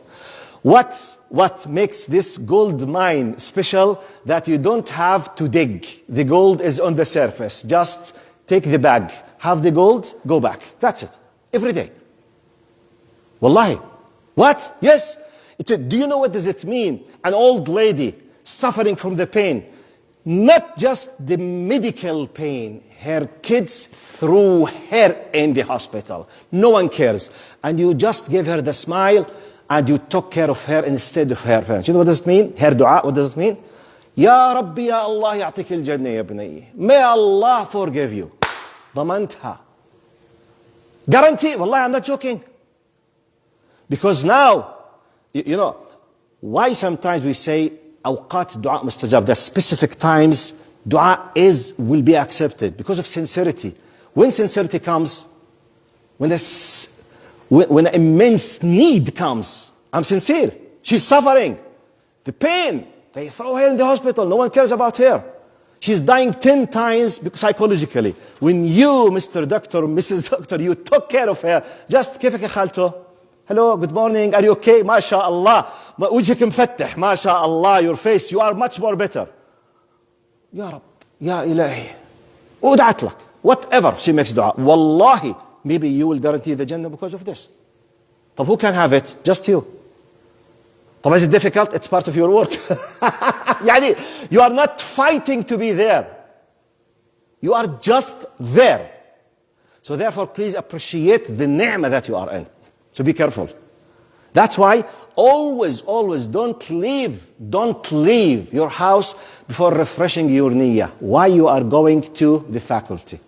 What makes this gold mine special? That you don't have to dig. The gold is on the surface. Just take the bag, have the gold, go back. That's it. Every day. Wallahi. What? Yes. Do you know what does it mean? An old lady suffering from the pain. Not just the medical pain. Her kids threw her in the hospital. No one cares. And you just give her the smile and you took care of her instead of her parents. You know what does it mean? Her dua, what does it mean? Ya Rabbi, Ya Allah, يعطيك الجنة يا بني. May Allah forgive you. ضمنتها. Guarantee. Wallahi, I'm not joking. Because now, you know, why sometimes we say أوقات دعاء مستجاب. There's specific times dua will be accepted because of sincerity. When sincerity comes, when an immense need comes, I'm sincere. She's suffering. The pain. They throw her in the hospital. No one cares about her. She's dying 10 times psychologically. When you, Mr. Doctor, Mrs. Doctor, you took care of her. Just كيفك يا خالته? Hello, good morning. Are you okay? ما شاء الله. وجهك مفتح. ما شاء الله. Your face, you are much more better. يا رب. يا إلهي. ودعت لك. Whatever she makes dua. Wallahi. Maybe you will guarantee the Jannah because of this. طب who can have it? Just you. طب is it difficult? It's part of your work. يعني, you are not fighting to be there. You are just there. So therefore, please appreciate the ni'mah that you are in. So be careful. That's why always don't leave your house before refreshing your niyyah. Why you are going to the faculty.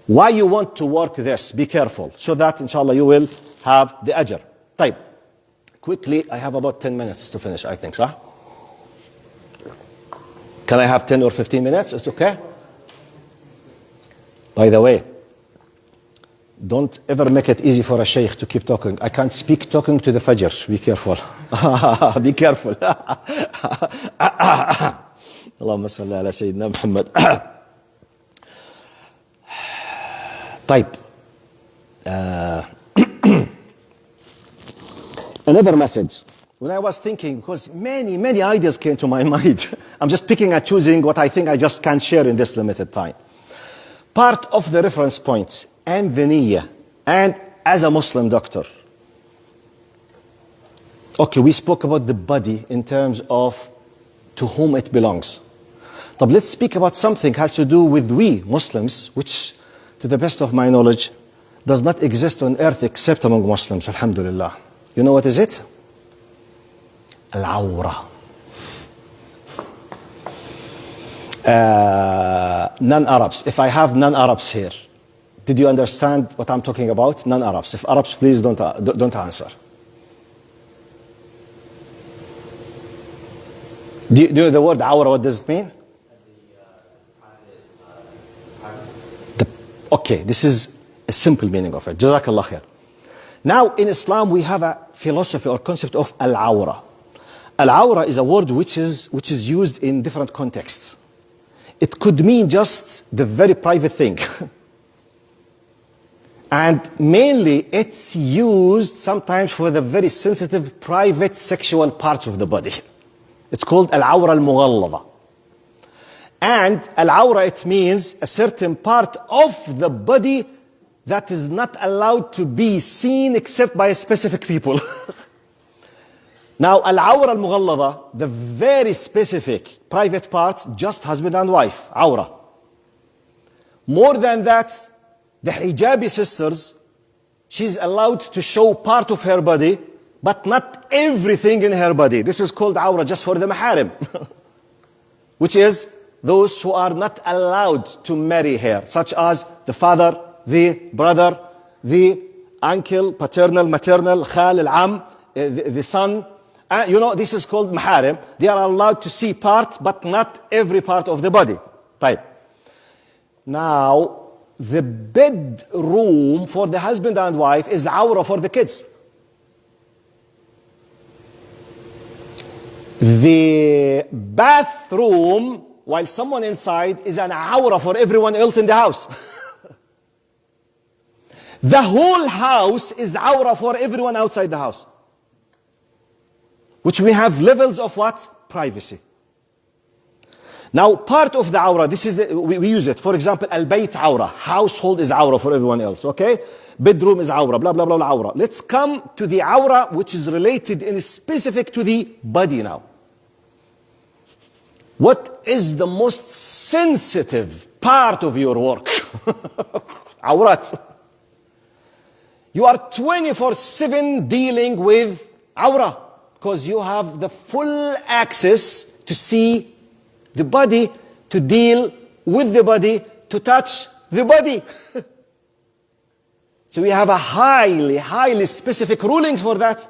Why you want to work this. Be careful. So that inshallah you will have the ajr. طيب. Quickly, I have about 10 minutes to finish, I think, صح? Can I have 10 or 15 minutes? It's okay? By the way, don't ever make it easy for a sheikh to keep talking. I can't speak talking to the fajr. Be careful. Be careful. اللهم صل على سيدنا محمد. طيب. Another message. When I was thinking, because many ideas came to my mind. I'm just picking and choosing what I think I just can share in this limited time. Part of the reference point and the niyyah, and as a Muslim doctor. Okay, we spoke about the body in terms of to whom it belongs. But let's speak about something has to do with we Muslims, which to the best of my knowledge does not exist on earth except among Muslims, alhamdulillah. You know what is it? Al-awra. Non-Arabs. If I have non-Arabs here, did you understand what I'm talking about? Non-Arabs. If Arabs, please don't answer. Do you know the word awra? What does it mean? Okay, this is a simple meaning of it. Jazakallah khair. Now, in Islam, we have a philosophy or concept of al-awra. Al-awra is a word which is used in different contexts. It could mean just the very private thing. And mainly, it's used sometimes for the very sensitive, private, sexual parts of the body. It's called al-awra al-mughallada. And al-awra, it means a certain part of the body that is not allowed to be seen except by specific people. Now, al-awra al-mughallada, the very specific private parts, just husband and wife, awra. More than that, the hijabi sisters, she's allowed to show part of her body, but not everything in her body. This is called awra just for the maharim, which is those who are not allowed to marry her, such as the father, the brother, the uncle, paternal, maternal, khal, al-am, the son. You know, this is called maharim. They are allowed to see part, but not every part of the body. Right. Now, the bedroom for the husband and wife is awra for the kids. The bathroom while someone inside is an awra for everyone else in the house. The whole house is awra for everyone outside the house. Which we have levels of what? Privacy. Now, part of the awra, this is, we use it. For example, al-bayt awra. Household is awra for everyone else, okay? Bedroom is awra, blah, blah, blah, blah, awra. Let's come to the awra which is related and specific to the body now. What is the most sensitive part of your work? Awrat. You are 24/7 dealing with awra because you have the full access to see the body, to deal with the body, to touch the body. So we have a highly specific rulings for that.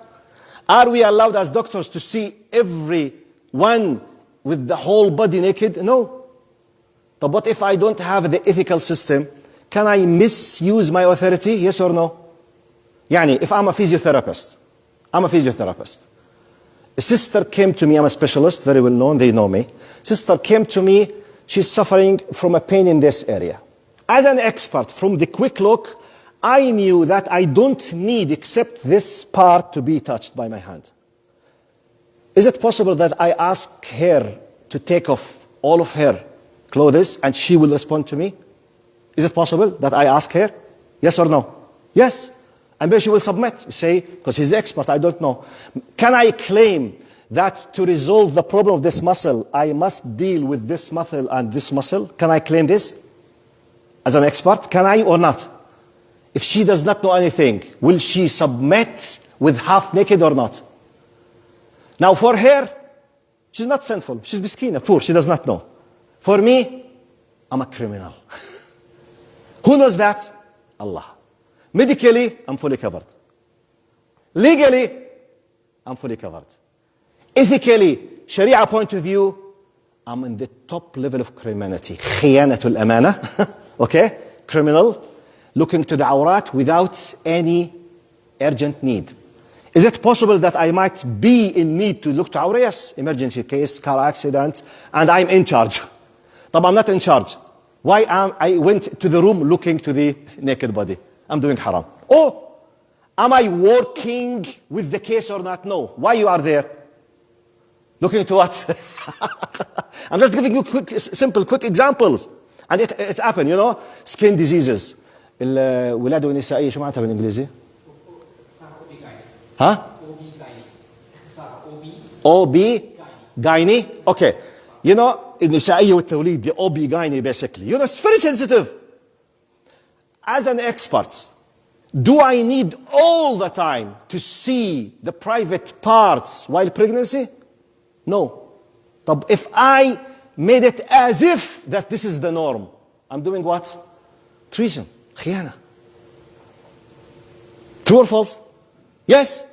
Are we allowed as doctors to see everyone with the whole body naked? No. But what if I don't have the ethical system? Can I misuse my authority? Yes or no? Yani, if I'm a physiotherapist, a sister came to me, I'm a specialist, very well known, they know me. Sister came to me, she's suffering from a pain in this area. As an expert, from the quick look, I knew that I don't need except this part to be touched by my hand. Is it possible that I ask her to take off all of her clothes and she will respond to me? Is it possible that I ask her? Yes or no? Yes. And then she will submit. You say, because he's the expert, I don't know. Can I claim that to resolve the problem of this muscle, I must deal with this muscle and this muscle? Can I claim this as an expert? Can I or not? If she does not know anything, will she submit with half naked or not? Now for her, she's not sinful. She's miskina, poor. She does not know. For me, I'm a criminal. Who knows that? Allah. Medically, I'm fully covered. Legally, I'm fully covered. Ethically, Sharia point of view, I'm in the top level of criminality. Khiyanatul amana. Okay? Criminal. Looking to the awrat without any urgent need. Is it possible that I might be in need to look to awra? Yes. Emergency case, car accident, and I'm in charge. But I'm not in charge. Why I went to the room looking to the naked body? I'm doing haram. Oh, am I working with the case or not? No. Why you are there? Looking to what? I'm just giving you simple, quick examples. And it's happened, you know. Skin diseases. الولادة النسائية شو معناتها بالإنجليزي؟ ها؟ OB gynae. Okay. You know, النسائية والتوليد, the OB gynae basically. You know, it's very sensitive. As an expert, do I need all the time to see the private parts while pregnancy? No. But if I made it as if that this is the norm, I'm doing what? Treason. Khiyana. True or false? Yes.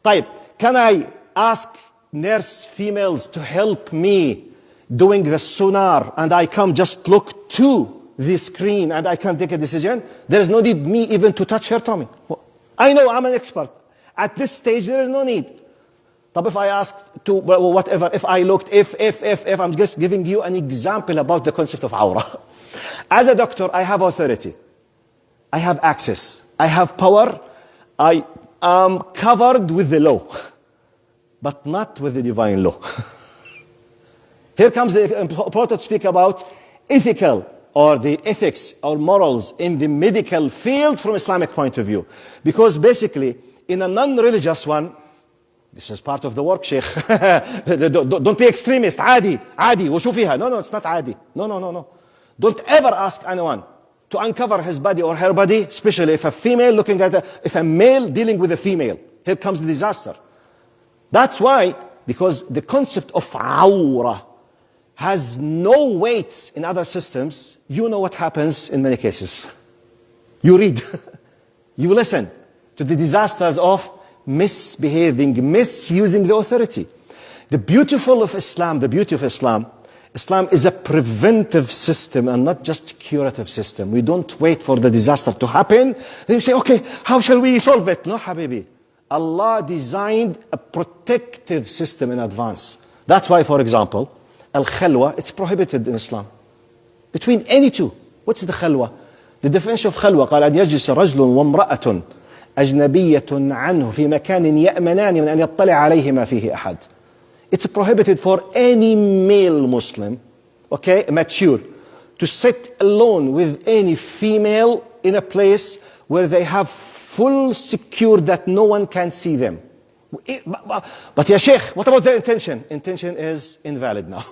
طيب, can I ask nurse females to help me doing the sonar and I come just look to the screen and I can take a decision? There is no need me even to touch her tummy. I know I'm an expert. At this stage there is no need. But if I asked to whatever, if I looked, if, I'm just giving you an example about the concept of awra. As a doctor, I have authority. I have access. I have power. I am covered with the law, but not with the divine law. Here comes the important to speak about ethical or the ethics or morals in the medical field from Islamic point of view. Because basically, in a non-religious one, this is part of the work, Sheikh. Don't be extremist. عادي, وشو فيها? No, it's not عادي. No. Don't ever ask anyone to uncover his body or her body, especially if a female looking at if a male dealing with a female. Here comes the disaster. That's why, because the concept of awra has no weight in other systems, you know what happens in many cases. You read, you listen to the disasters of misbehaving, misusing the authority. The beauty of Islam Islam is a preventive system and not just a curative system. We don't wait for the disaster to happen. Then you say, okay, how shall we solve it? No, Habibi. Allah designed a protective system in advance. That's why, for example, al-khalwa, it's prohibited in Islam. Between any two. What's the khalwa? The definition of khalwa, قال أن يجلس رجل وامرأة أجنبية عنه في مكان يأمنان من أن يطلع عليهما فيه أحد. It's prohibited for any male Muslim, okay, mature, to sit alone with any female in a place where they have full secure that no one can see them. But ya Sheikh, what about the intention? Intention is invalid now.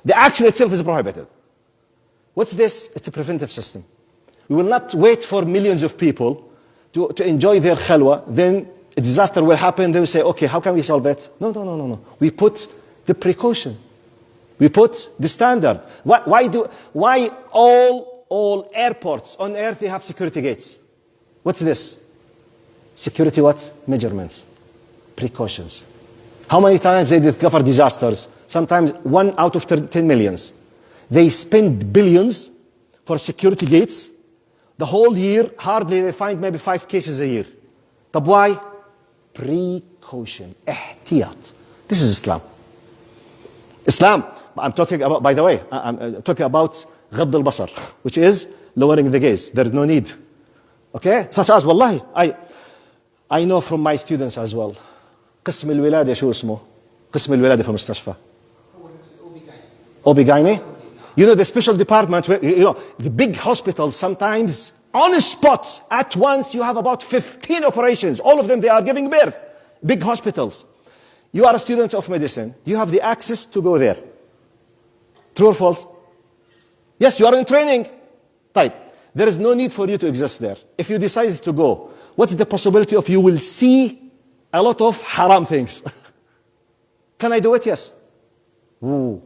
The action itself is prohibited. What's this? It's a preventive system. We will not wait for millions of people to enjoy their khalwa, then a disaster will happen, then we say, okay, how can we solve it? No. We put the precaution. We put the standard. Why all airports on earth, they have security gates? What's this? Security what? Measurements. Precautions. How many times they discover disasters? Sometimes 1 out of 10 millions. They spend billions for security gates. The whole year, hardly they find maybe 5 cases a year. But why? Precaution. احتياط. This is Islam. Islam, I'm talking about, by the way, I'm talking about غض البصر, which is lowering the gaze. There's no need. Okay? Such as, wallahi, I know from my students as well. قسم الولادة شو اسمه؟ قسم الولادة في المستشفى. OB-GYN. You know the special department where, you know, the big hospitals sometimes on the spot at once you have about 15 operations. All of them, they are giving birth. Big hospitals. You are a student of medicine. You have the access to go there. True or false? Yes, you are in training. Type. There is no need for you to exist there. If you decide to go, what's the possibility of you will see a lot of haram things? Can I do it? Yes. Ooh.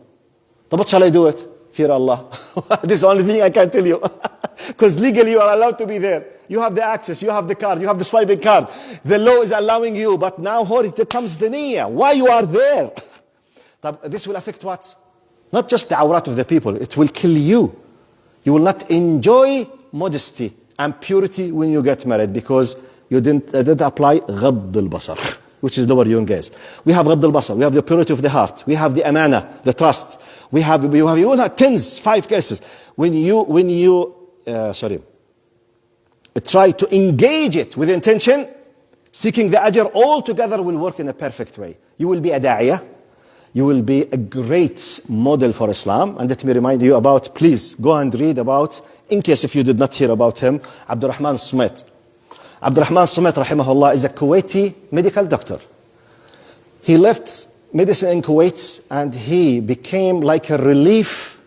But what shall I do it? Fear Allah. This is the only thing I can tell you. Because legally you are allowed to be there. You have the access, you have the card, you have the swiping card. The law is allowing you, but now it comes the niyyah. Why you are there? This will affect what? Not just the awrat of the people, it will kill you. You will not enjoy modesty and purity when you get married because you didn't apply غض البصر, which is lower your gaze. We have غض البصر, we have the purity of the heart, we have the amana, the trust. We have tens, 5 cases. When you try to engage it with intention, seeking the ajr, all together will work in a perfect way. You will be a da'iyah. You will be a great model for Islam. And let me remind you about, please go and read about, in case if you did not hear about him, Abdurrahman Sumet. Abdurrahman Sumet, rahimahullah, is a Kuwaiti medical doctor. He left medicine in Kuwait and he became like a relief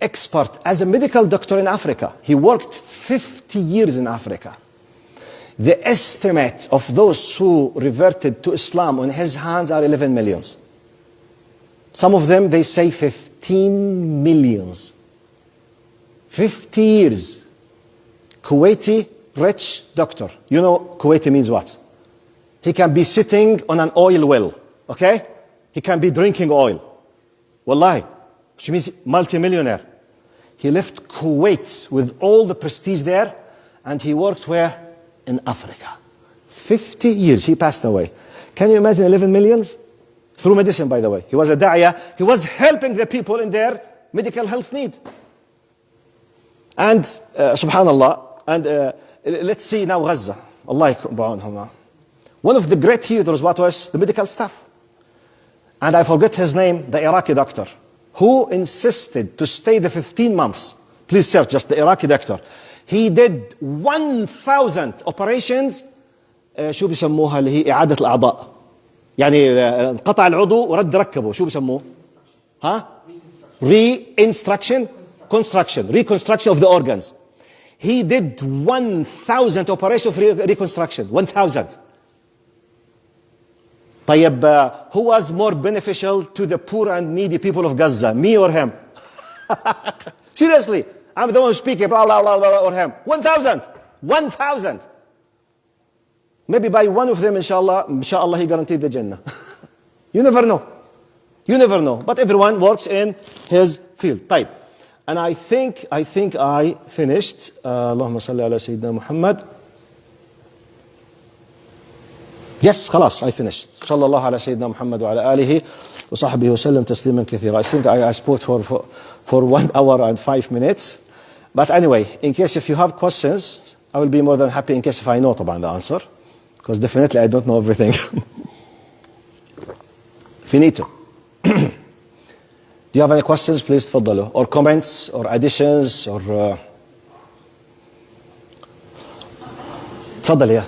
expert as a medical doctor in Africa. He worked 50 years in Africa. The estimate of those who reverted to Islam on his hands are 11 millions. Some of them, they say 15 millions. 50 years. Kuwaiti rich doctor. You know Kuwaiti means what? He can be sitting on an oil well, okay? He can be drinking oil. Wallahi. Which means multi-millionaire. He left Kuwait with all the prestige there and he worked where? In Africa. 50 years. He passed away. Can you imagine 11 millions? Through medicine, by the way. He was a da'iyah. He was helping the people in their medical health need. And subhanallah, and let's see now Gaza. Allah yakba'unhum. One of the great healers, what was? The medical staff. And I forget his name, the Iraqi doctor, who insisted to stay the 15 months. Please search just the Iraqi doctor. He did 1,000 operations شو بيسموها اللي هي إعادة الأعضاء. يعني انقطع العضو ورد ركبه شو بيسموه؟ ها؟ reconstruction of the organs. He did 1,000 operations of reconstruction. 1,000. طيب, who was more beneficial to the poor and needy people of Gaza, me or him? Seriously, I'm the one speaking, blah, blah, blah, blah, or him. 1,000. 1,000. Maybe by one of them, inshallah, he guaranteed the Jannah. You never know. You never know. But everyone works in his field. طيب. And I think I finished. اللهم صل على سيدنا محمد. Yes, خلاص, I finished. صلى الله على سيدنا محمد وعلى آله وصحبه وسلم تسليما كثيرا. I think I spoke for 1 hour and 5 minutes. But anyway, in case if you have questions, I will be more than happy in case if I know طبعا the answer. Because definitely I don't know everything. Finito. Do you have any questions? Please تفضلوا. Or comments, or additions, or... تفضل يا.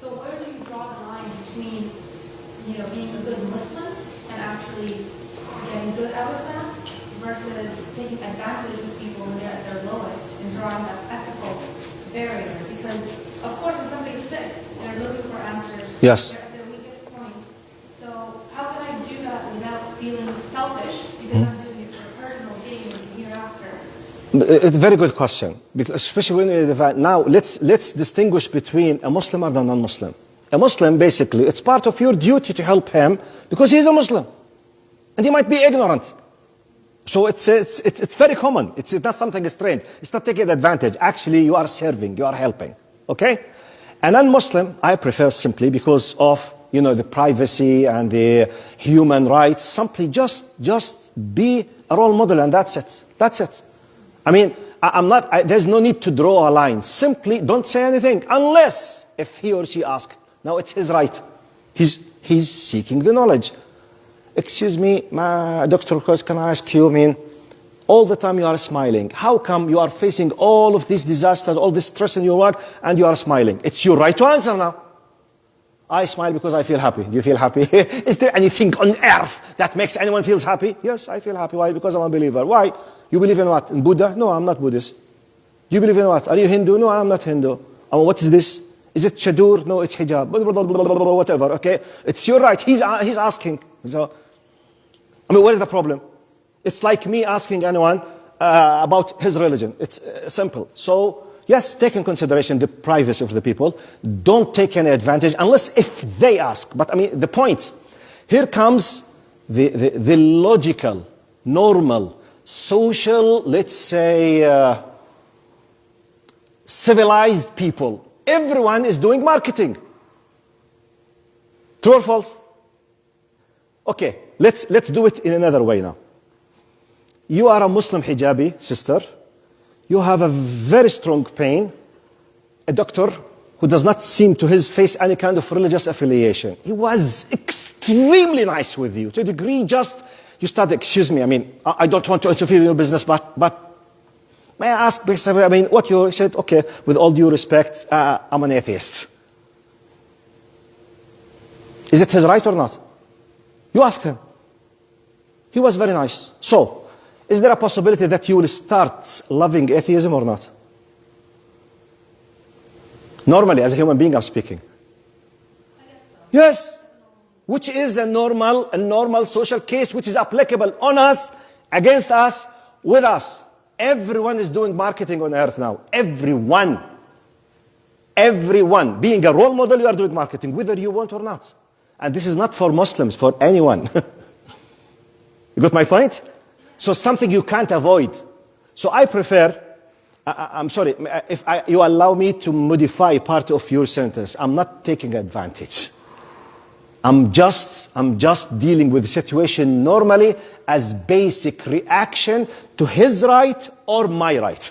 So where do you draw the line between, being a good Muslim and actually getting good out of that versus taking advantage of people when they're at their lowest and drawing that ethical barrier? Because of course when somebody's sick, they're looking for answers. Yes. They're at their weakest point. So how can I do that without feeling selfish because I'm doing it for personal gain hereafter? It's a very good question, because especially when now let's distinguish between a Muslim and a non-Muslim. A Muslim, basically, it's part of your duty to help him because he's a Muslim, and he might be ignorant. So it's very common. It's not something strange. It's not taking advantage. Actually, you are serving, you are helping. Okay? A non-Muslim, I prefer simply because of the privacy and the human rights. Simply just be a role model, and that's it. That's it. I mean, there's no need to draw a line. Simply don't say anything unless if he or she asked. Now it's his right. He's seeking the knowledge. Excuse me, Dr. Qourshah, can I ask you, all the time you are smiling. How come you are facing all of these disasters, all this stress in your work, and you are smiling? It's your right to answer now. I smile because I feel happy. Do you feel happy? Is there anything on earth that makes anyone feel happy? Yes, I feel happy. Why? Because I'm a believer. Why? You believe in what? In Buddha? No, I'm not Buddhist. Do you believe in what? Are you Hindu? No, I'm not Hindu. What is this? Is it chadur? No, it's hijab. Whatever, okay? It's your right. He's asking. So, what is the problem? It's like me asking anyone about his religion. It's simple. So, yes, take in consideration the privacy of the people. Don't take any advantage unless if they ask. But the point, here comes the logical, normal, social, let's say, civilized people. Everyone is doing marketing. True or false? Okay, let's do it in another way now. You are a Muslim hijabi sister. You have a very strong pain. A doctor who does not seem to his face any kind of religious affiliation. He was extremely nice with you to the degree you start, excuse me, I don't want to interfere in your business, but may I ask, basically, what you said, okay, with all due respect, I'm an atheist. Is it his right or not? You asked him. He was very nice. So, is there a possibility that you will start loving atheism or not? Normally, as a human being, I'm speaking. I guess so. Yes. Which is a normal social case which is applicable on us, against us, with us. Everyone is doing marketing on earth now. Everyone. Everyone. Being a role model, you are doing marketing, whether you want or not. And this is not for Muslims, for anyone. You got my point? So something you can't avoid. So I prefer, I'm sorry, if you allow me to modify part of your sentence, I'm not taking advantage. I'm just dealing with the situation normally as basic reaction to his right or my right.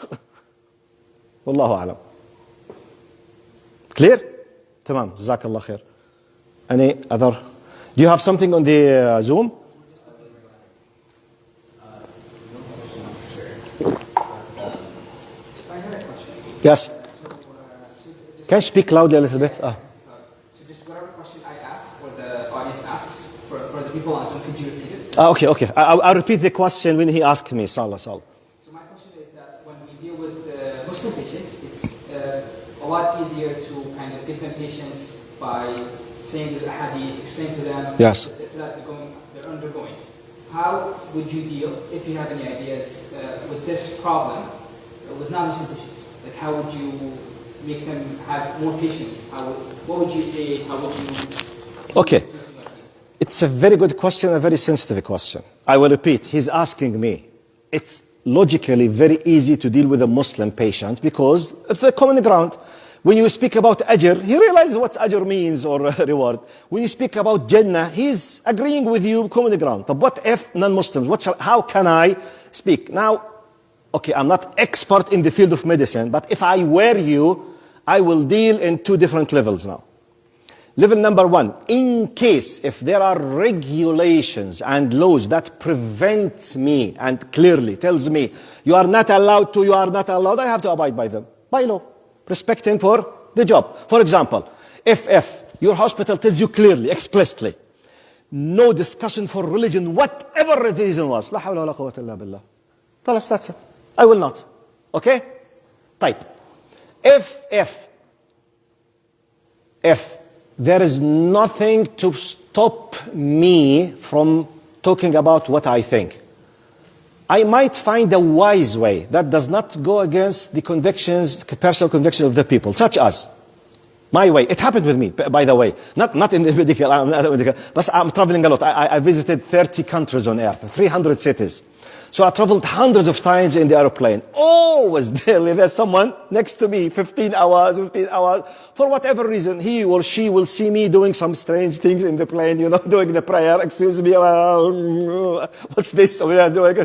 Wallahu alam. Clear? Tamam. Jazakallah khair. Any other? Do you have something on the Zoom? Yes. Can you speak loudly a little bit? So just whatever question I ask or the audience asks for the people on Zoom, could you repeat it? Okay. I'll repeat the question when he asked me. Salah. So my question is that when we deal with Muslim patients, it's a lot easier to kind of give them patience by saying there's a hadith, explain to them yes. that they're undergoing. How would you deal, if you have any ideas, with this problem with non-Muslim patients? Like, how would you make them have more patience? What would you say? How would you... Okay. It's a very good question, a very sensitive question. I will repeat, he's asking me. It's logically very easy to deal with a Muslim patient because it's a common ground. When you speak about ajr, he realizes what ajr means or reward. When you speak about Jannah, he's agreeing with you, common ground. But what if non-Muslims? How can I speak? Now, okay, I'm not expert in the field of medicine, but if I were you, I will deal in two different levels now. Level number one, in case if there are regulations and laws that prevent me and clearly tells me you are not allowed to, I have to abide by them, by law, respecting for the job. For example, if your hospital tells you clearly, explicitly, no discussion for religion, whatever the reason was, لا حول ولا قوة إلا بالله. Tell us that's it. I will not. Okay? Type. If there is nothing to stop me from talking about what I think, I might find a wise way that does not go against the convictions, personal convictions of the people, such as my way. It happened with me, by the way. Not in the medical, but I'm traveling a lot. I visited 30 countries on earth, 300 cities. So I traveled hundreds of times in the airplane. Always there's someone next to me, 15 hours. For whatever reason, he or she will see me doing some strange things in the plane, doing the prayer. Excuse me, what's this? We are doing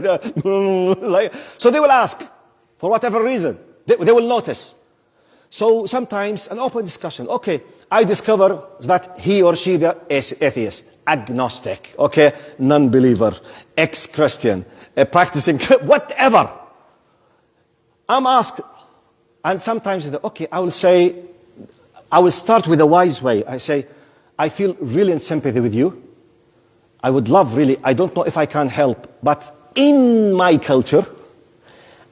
so they will ask, for whatever reason. They will notice. So sometimes an open discussion. Okay, I discover that he or she the atheist, agnostic, okay, non-believer, ex-Christian, practicing, whatever. I'm asked, and sometimes, okay, I will start with a wise way. I say, I feel really in sympathy with you. I would love really, I don't know if I can help, but in my culture,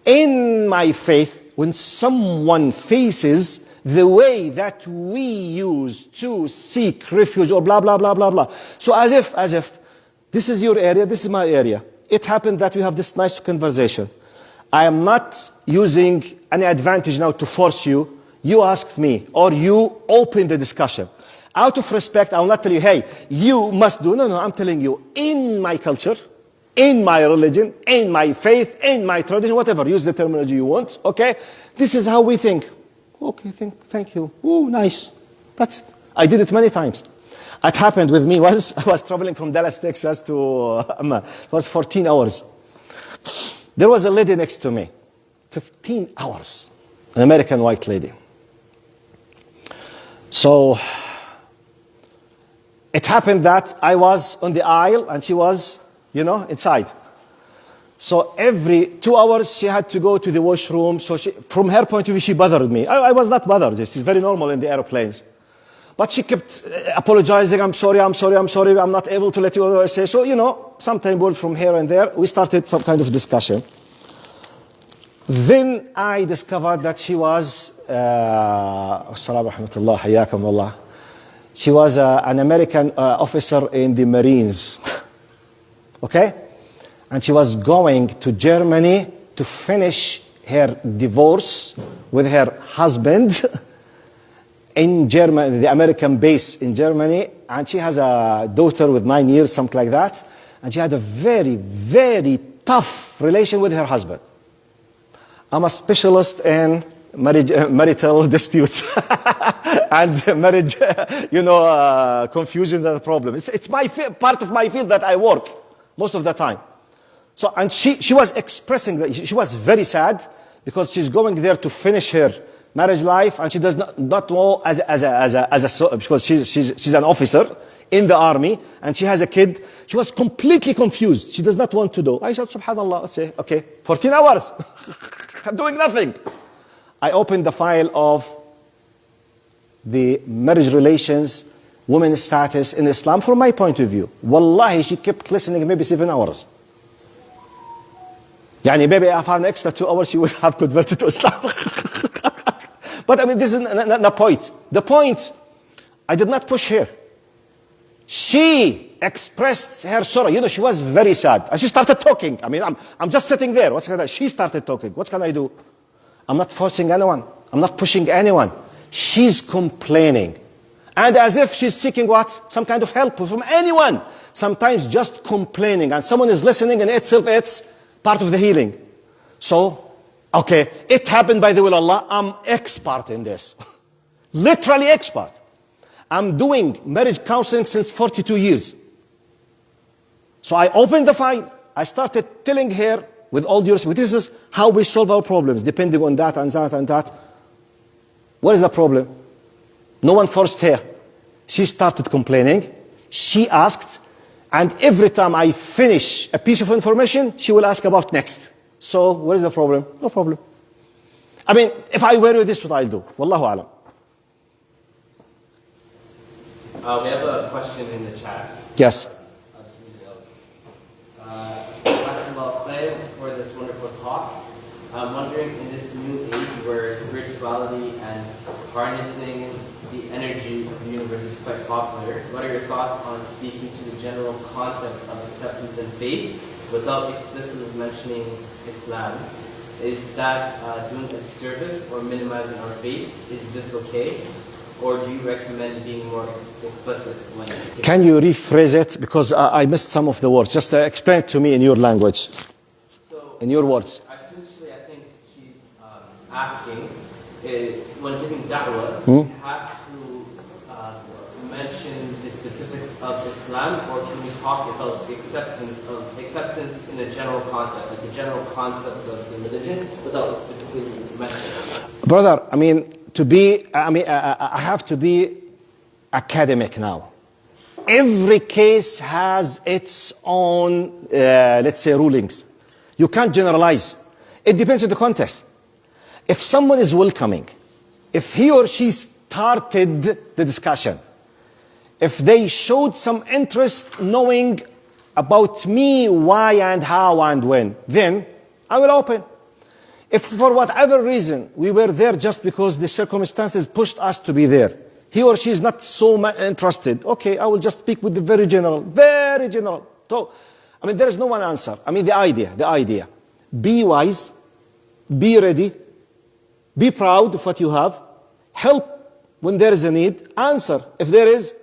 in my faith, when someone faces the way that we use to seek refuge or blah, blah, blah, blah, blah. So as if this is your area, this is my area. It happened that we have this nice conversation. I am not using any advantage now to force you. You asked me, or you open the discussion. Out of respect, I will not tell you, hey, you must do. No, I'm telling you, in my culture, in my religion, in my faith, in my tradition, whatever, use the terminology you want, okay? This is how we think. Okay, thank you. Ooh, nice. That's it. I did it many times. It happened with me once. I was traveling from Dallas, Texas to Amman. It was 14 hours. There was a lady next to me. 15 hours. An American white lady. So it happened that I was on the aisle and she was, inside. So every 2 hours she had to go to the washroom. So from her point of view, she bothered me. I was not bothered. She's very normal in the airplanes. But she kept apologizing. I'm sorry. I'm not able to let you say. So, sometime word from here and there. We started some kind of discussion. Then I discovered that she was, she was an American officer in the Marines. Okay? And she was going to Germany to finish her divorce with her husband in Germany, the American base in Germany. And she has a daughter with 9 years, something like that. And she had a very, very tough relation with her husband. I'm a specialist in marital disputes and marriage, confusion and problems. It's my part of my field that I work most of the time. So, and she was expressing that she was very sad because she's going there to finish her marriage life, and she does not know because she's an officer in the army and she has a kid. She was completely confused. She does not want to do. I said, subhanallah, say, okay, 14 hours, I'm doing nothing. I opened the file of the marriage relations, women's status in Islam from my point of view. Wallahi, she kept listening maybe 7 hours. Yani maybe after an extra 2 hours she would have converted to Islam. But I mean, this is not the point. The point, I did not push her. She expressed her sorrow. She was very sad. And she started talking. I mean, I'm just sitting there. What's going on? She started talking. What can I do? I'm not forcing anyone. I'm not pushing anyone. She's complaining. And as if she's seeking what? Some kind of help from anyone. Sometimes just complaining, and someone is listening, and itself it's part of the healing. So, okay, it happened by the will of Allah. I'm expert in this. Literally expert. I'm doing marriage counseling since 42 years. So I opened the file. I started telling her, with all due respect, this is how we solve our problems, depending on that and that and that. What is the problem? No one forced her. She started complaining. She asked. And every time I finish a piece of information, she will ask about next. So, what is the problem? No problem. I mean, if I were you, this is what I'll do. Wallahu alam. We have a question in the chat. Yes. I'll just read it out. Allah, for this wonderful talk. I'm wondering, in this new age where spirituality and harnessing the energy of the universe is quite popular, what are your thoughts on speaking to the general concept of acceptance and faith without explicitly mentioning Islam? Is that doing a disservice or minimizing our faith? Is this okay? Or do you recommend being more explicit when Can you rephrase it? Because I missed some of the words. Just explain it to me in your language, in your words. Essentially, I think she's asking, when giving da'wah, you have to mention the specifics of Islam, or can we talk about the acceptance in a general concept, like the general concepts of the religion, without specifically mentioning? Brother, I have to be academic now. Every case has its own, let's say, rulings. You can't generalize. It depends on the context. If someone is welcoming, if he or she started the discussion, if they showed some interest knowing about me, why and how and when, then I will open. If for whatever reason we were there just because the circumstances pushed us to be there, he or she is not so interested, okay, I will just speak with the very general, very general. So, there is no one answer. The idea. Be wise, be ready, be proud of what you have, help when there is a need, answer if there is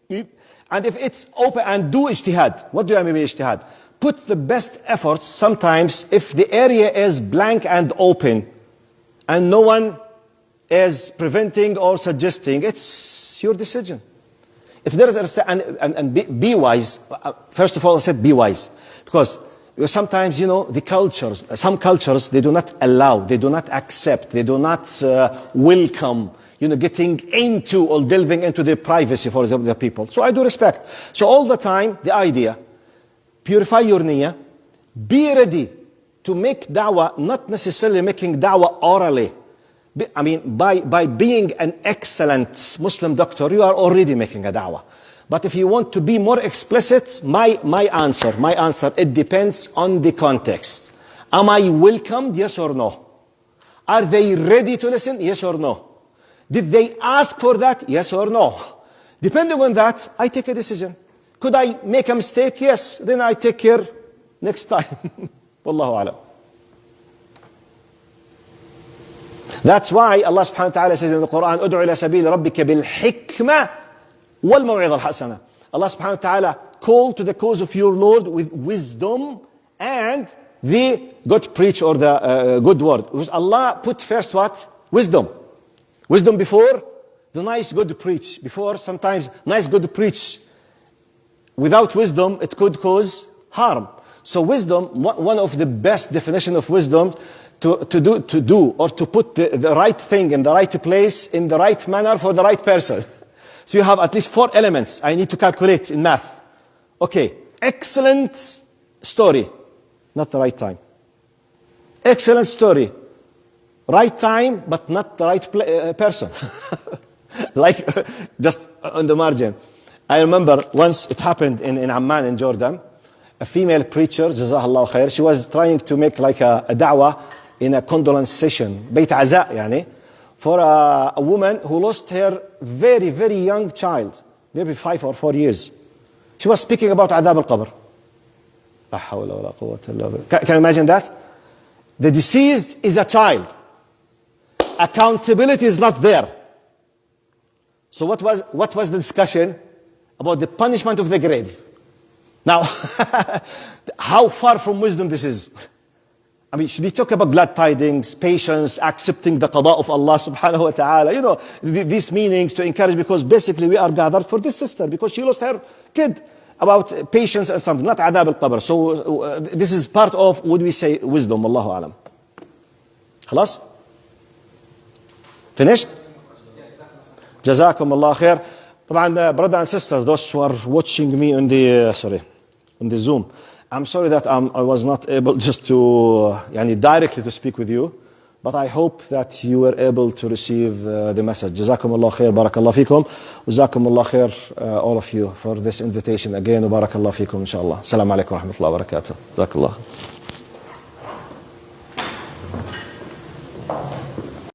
need, and if it's open, and do ijtihad. What do I mean by ijtihad? Put the best efforts. Sometimes if the area is blank and open and no one is preventing or suggesting, it's your decision. If there is be wise. First of all, I said be wise, because sometimes, the cultures, some cultures, they do not allow, they do not accept, they do not welcome, getting into or delving into the privacy for the people. So I do respect. So all the time, the idea, purify your niyyah, be ready to make da'wah, not necessarily making da'wah orally. By being an excellent Muslim doctor, you are already making a da'wah. But if you want to be more explicit, my answer, it depends on the context. Am I welcomed? Yes or no? Are they ready to listen? Yes or no? Did they ask for that? Yes or no? Depending on that, I take a decision. Could I make a mistake? Yes. Then I take care next time. Wallahu alam. That's why Allah subhanahu wa ta'ala says in the Quran, "Ud'u ila sabili rabbika bil hikmah wal maw'izah al hasana." Allah subhanahu wa ta'ala called to the cause of your Lord with wisdom and the good preach, or the good word. Because Allah put first what? Wisdom. Wisdom before the nice good preach. Before sometimes nice good preach. Without wisdom, it could cause harm. So wisdom, one of the best definition of wisdom, to do or to put the right thing in the right place in the right manner for the right person. So you have at least 4 elements I need to calculate in math. Okay, excellent story, not the right time. Excellent story, right time, but not the right person. Like, just on the margin. I remember once it happened in Amman in Jordan. A female preacher, Jazakallah khair, she was trying to make like a da'wah in a condolence session, Bayt Aza, yani, for a woman who lost her very, very young child, maybe 5 or 4 years. She was speaking about Adab al-Qabr. La hawla wa la quwwata illa billah. Can you imagine that? The deceased is a child. Accountability is not there. So what was the discussion? About the punishment of the grave. Now, how far from wisdom this is? I mean, should we talk about glad tidings, patience, accepting the qada of Allah subhanahu wa ta'ala? You know, these meanings to encourage, because basically we are gathered for this sister because she lost her kid. About patience and something, not adab al-qabr. So this is part of, would we say, wisdom, Allahu alam. خلاص? Finished? Jazakum Allah khair. طبعا, brothers and sisters, those who are watching me on the, on the Zoom, I'm sorry that I was not able just to directly to speak with you, but I hope that you were able to receive the message. Jazakum Allah khair, barakallah fikum. Jazakum Allah khair, all of you, for this invitation again. Barakallah fikum, inshallah. Assalamu alaikum wa rahmatullahi wa barakatuh. Jazakallah.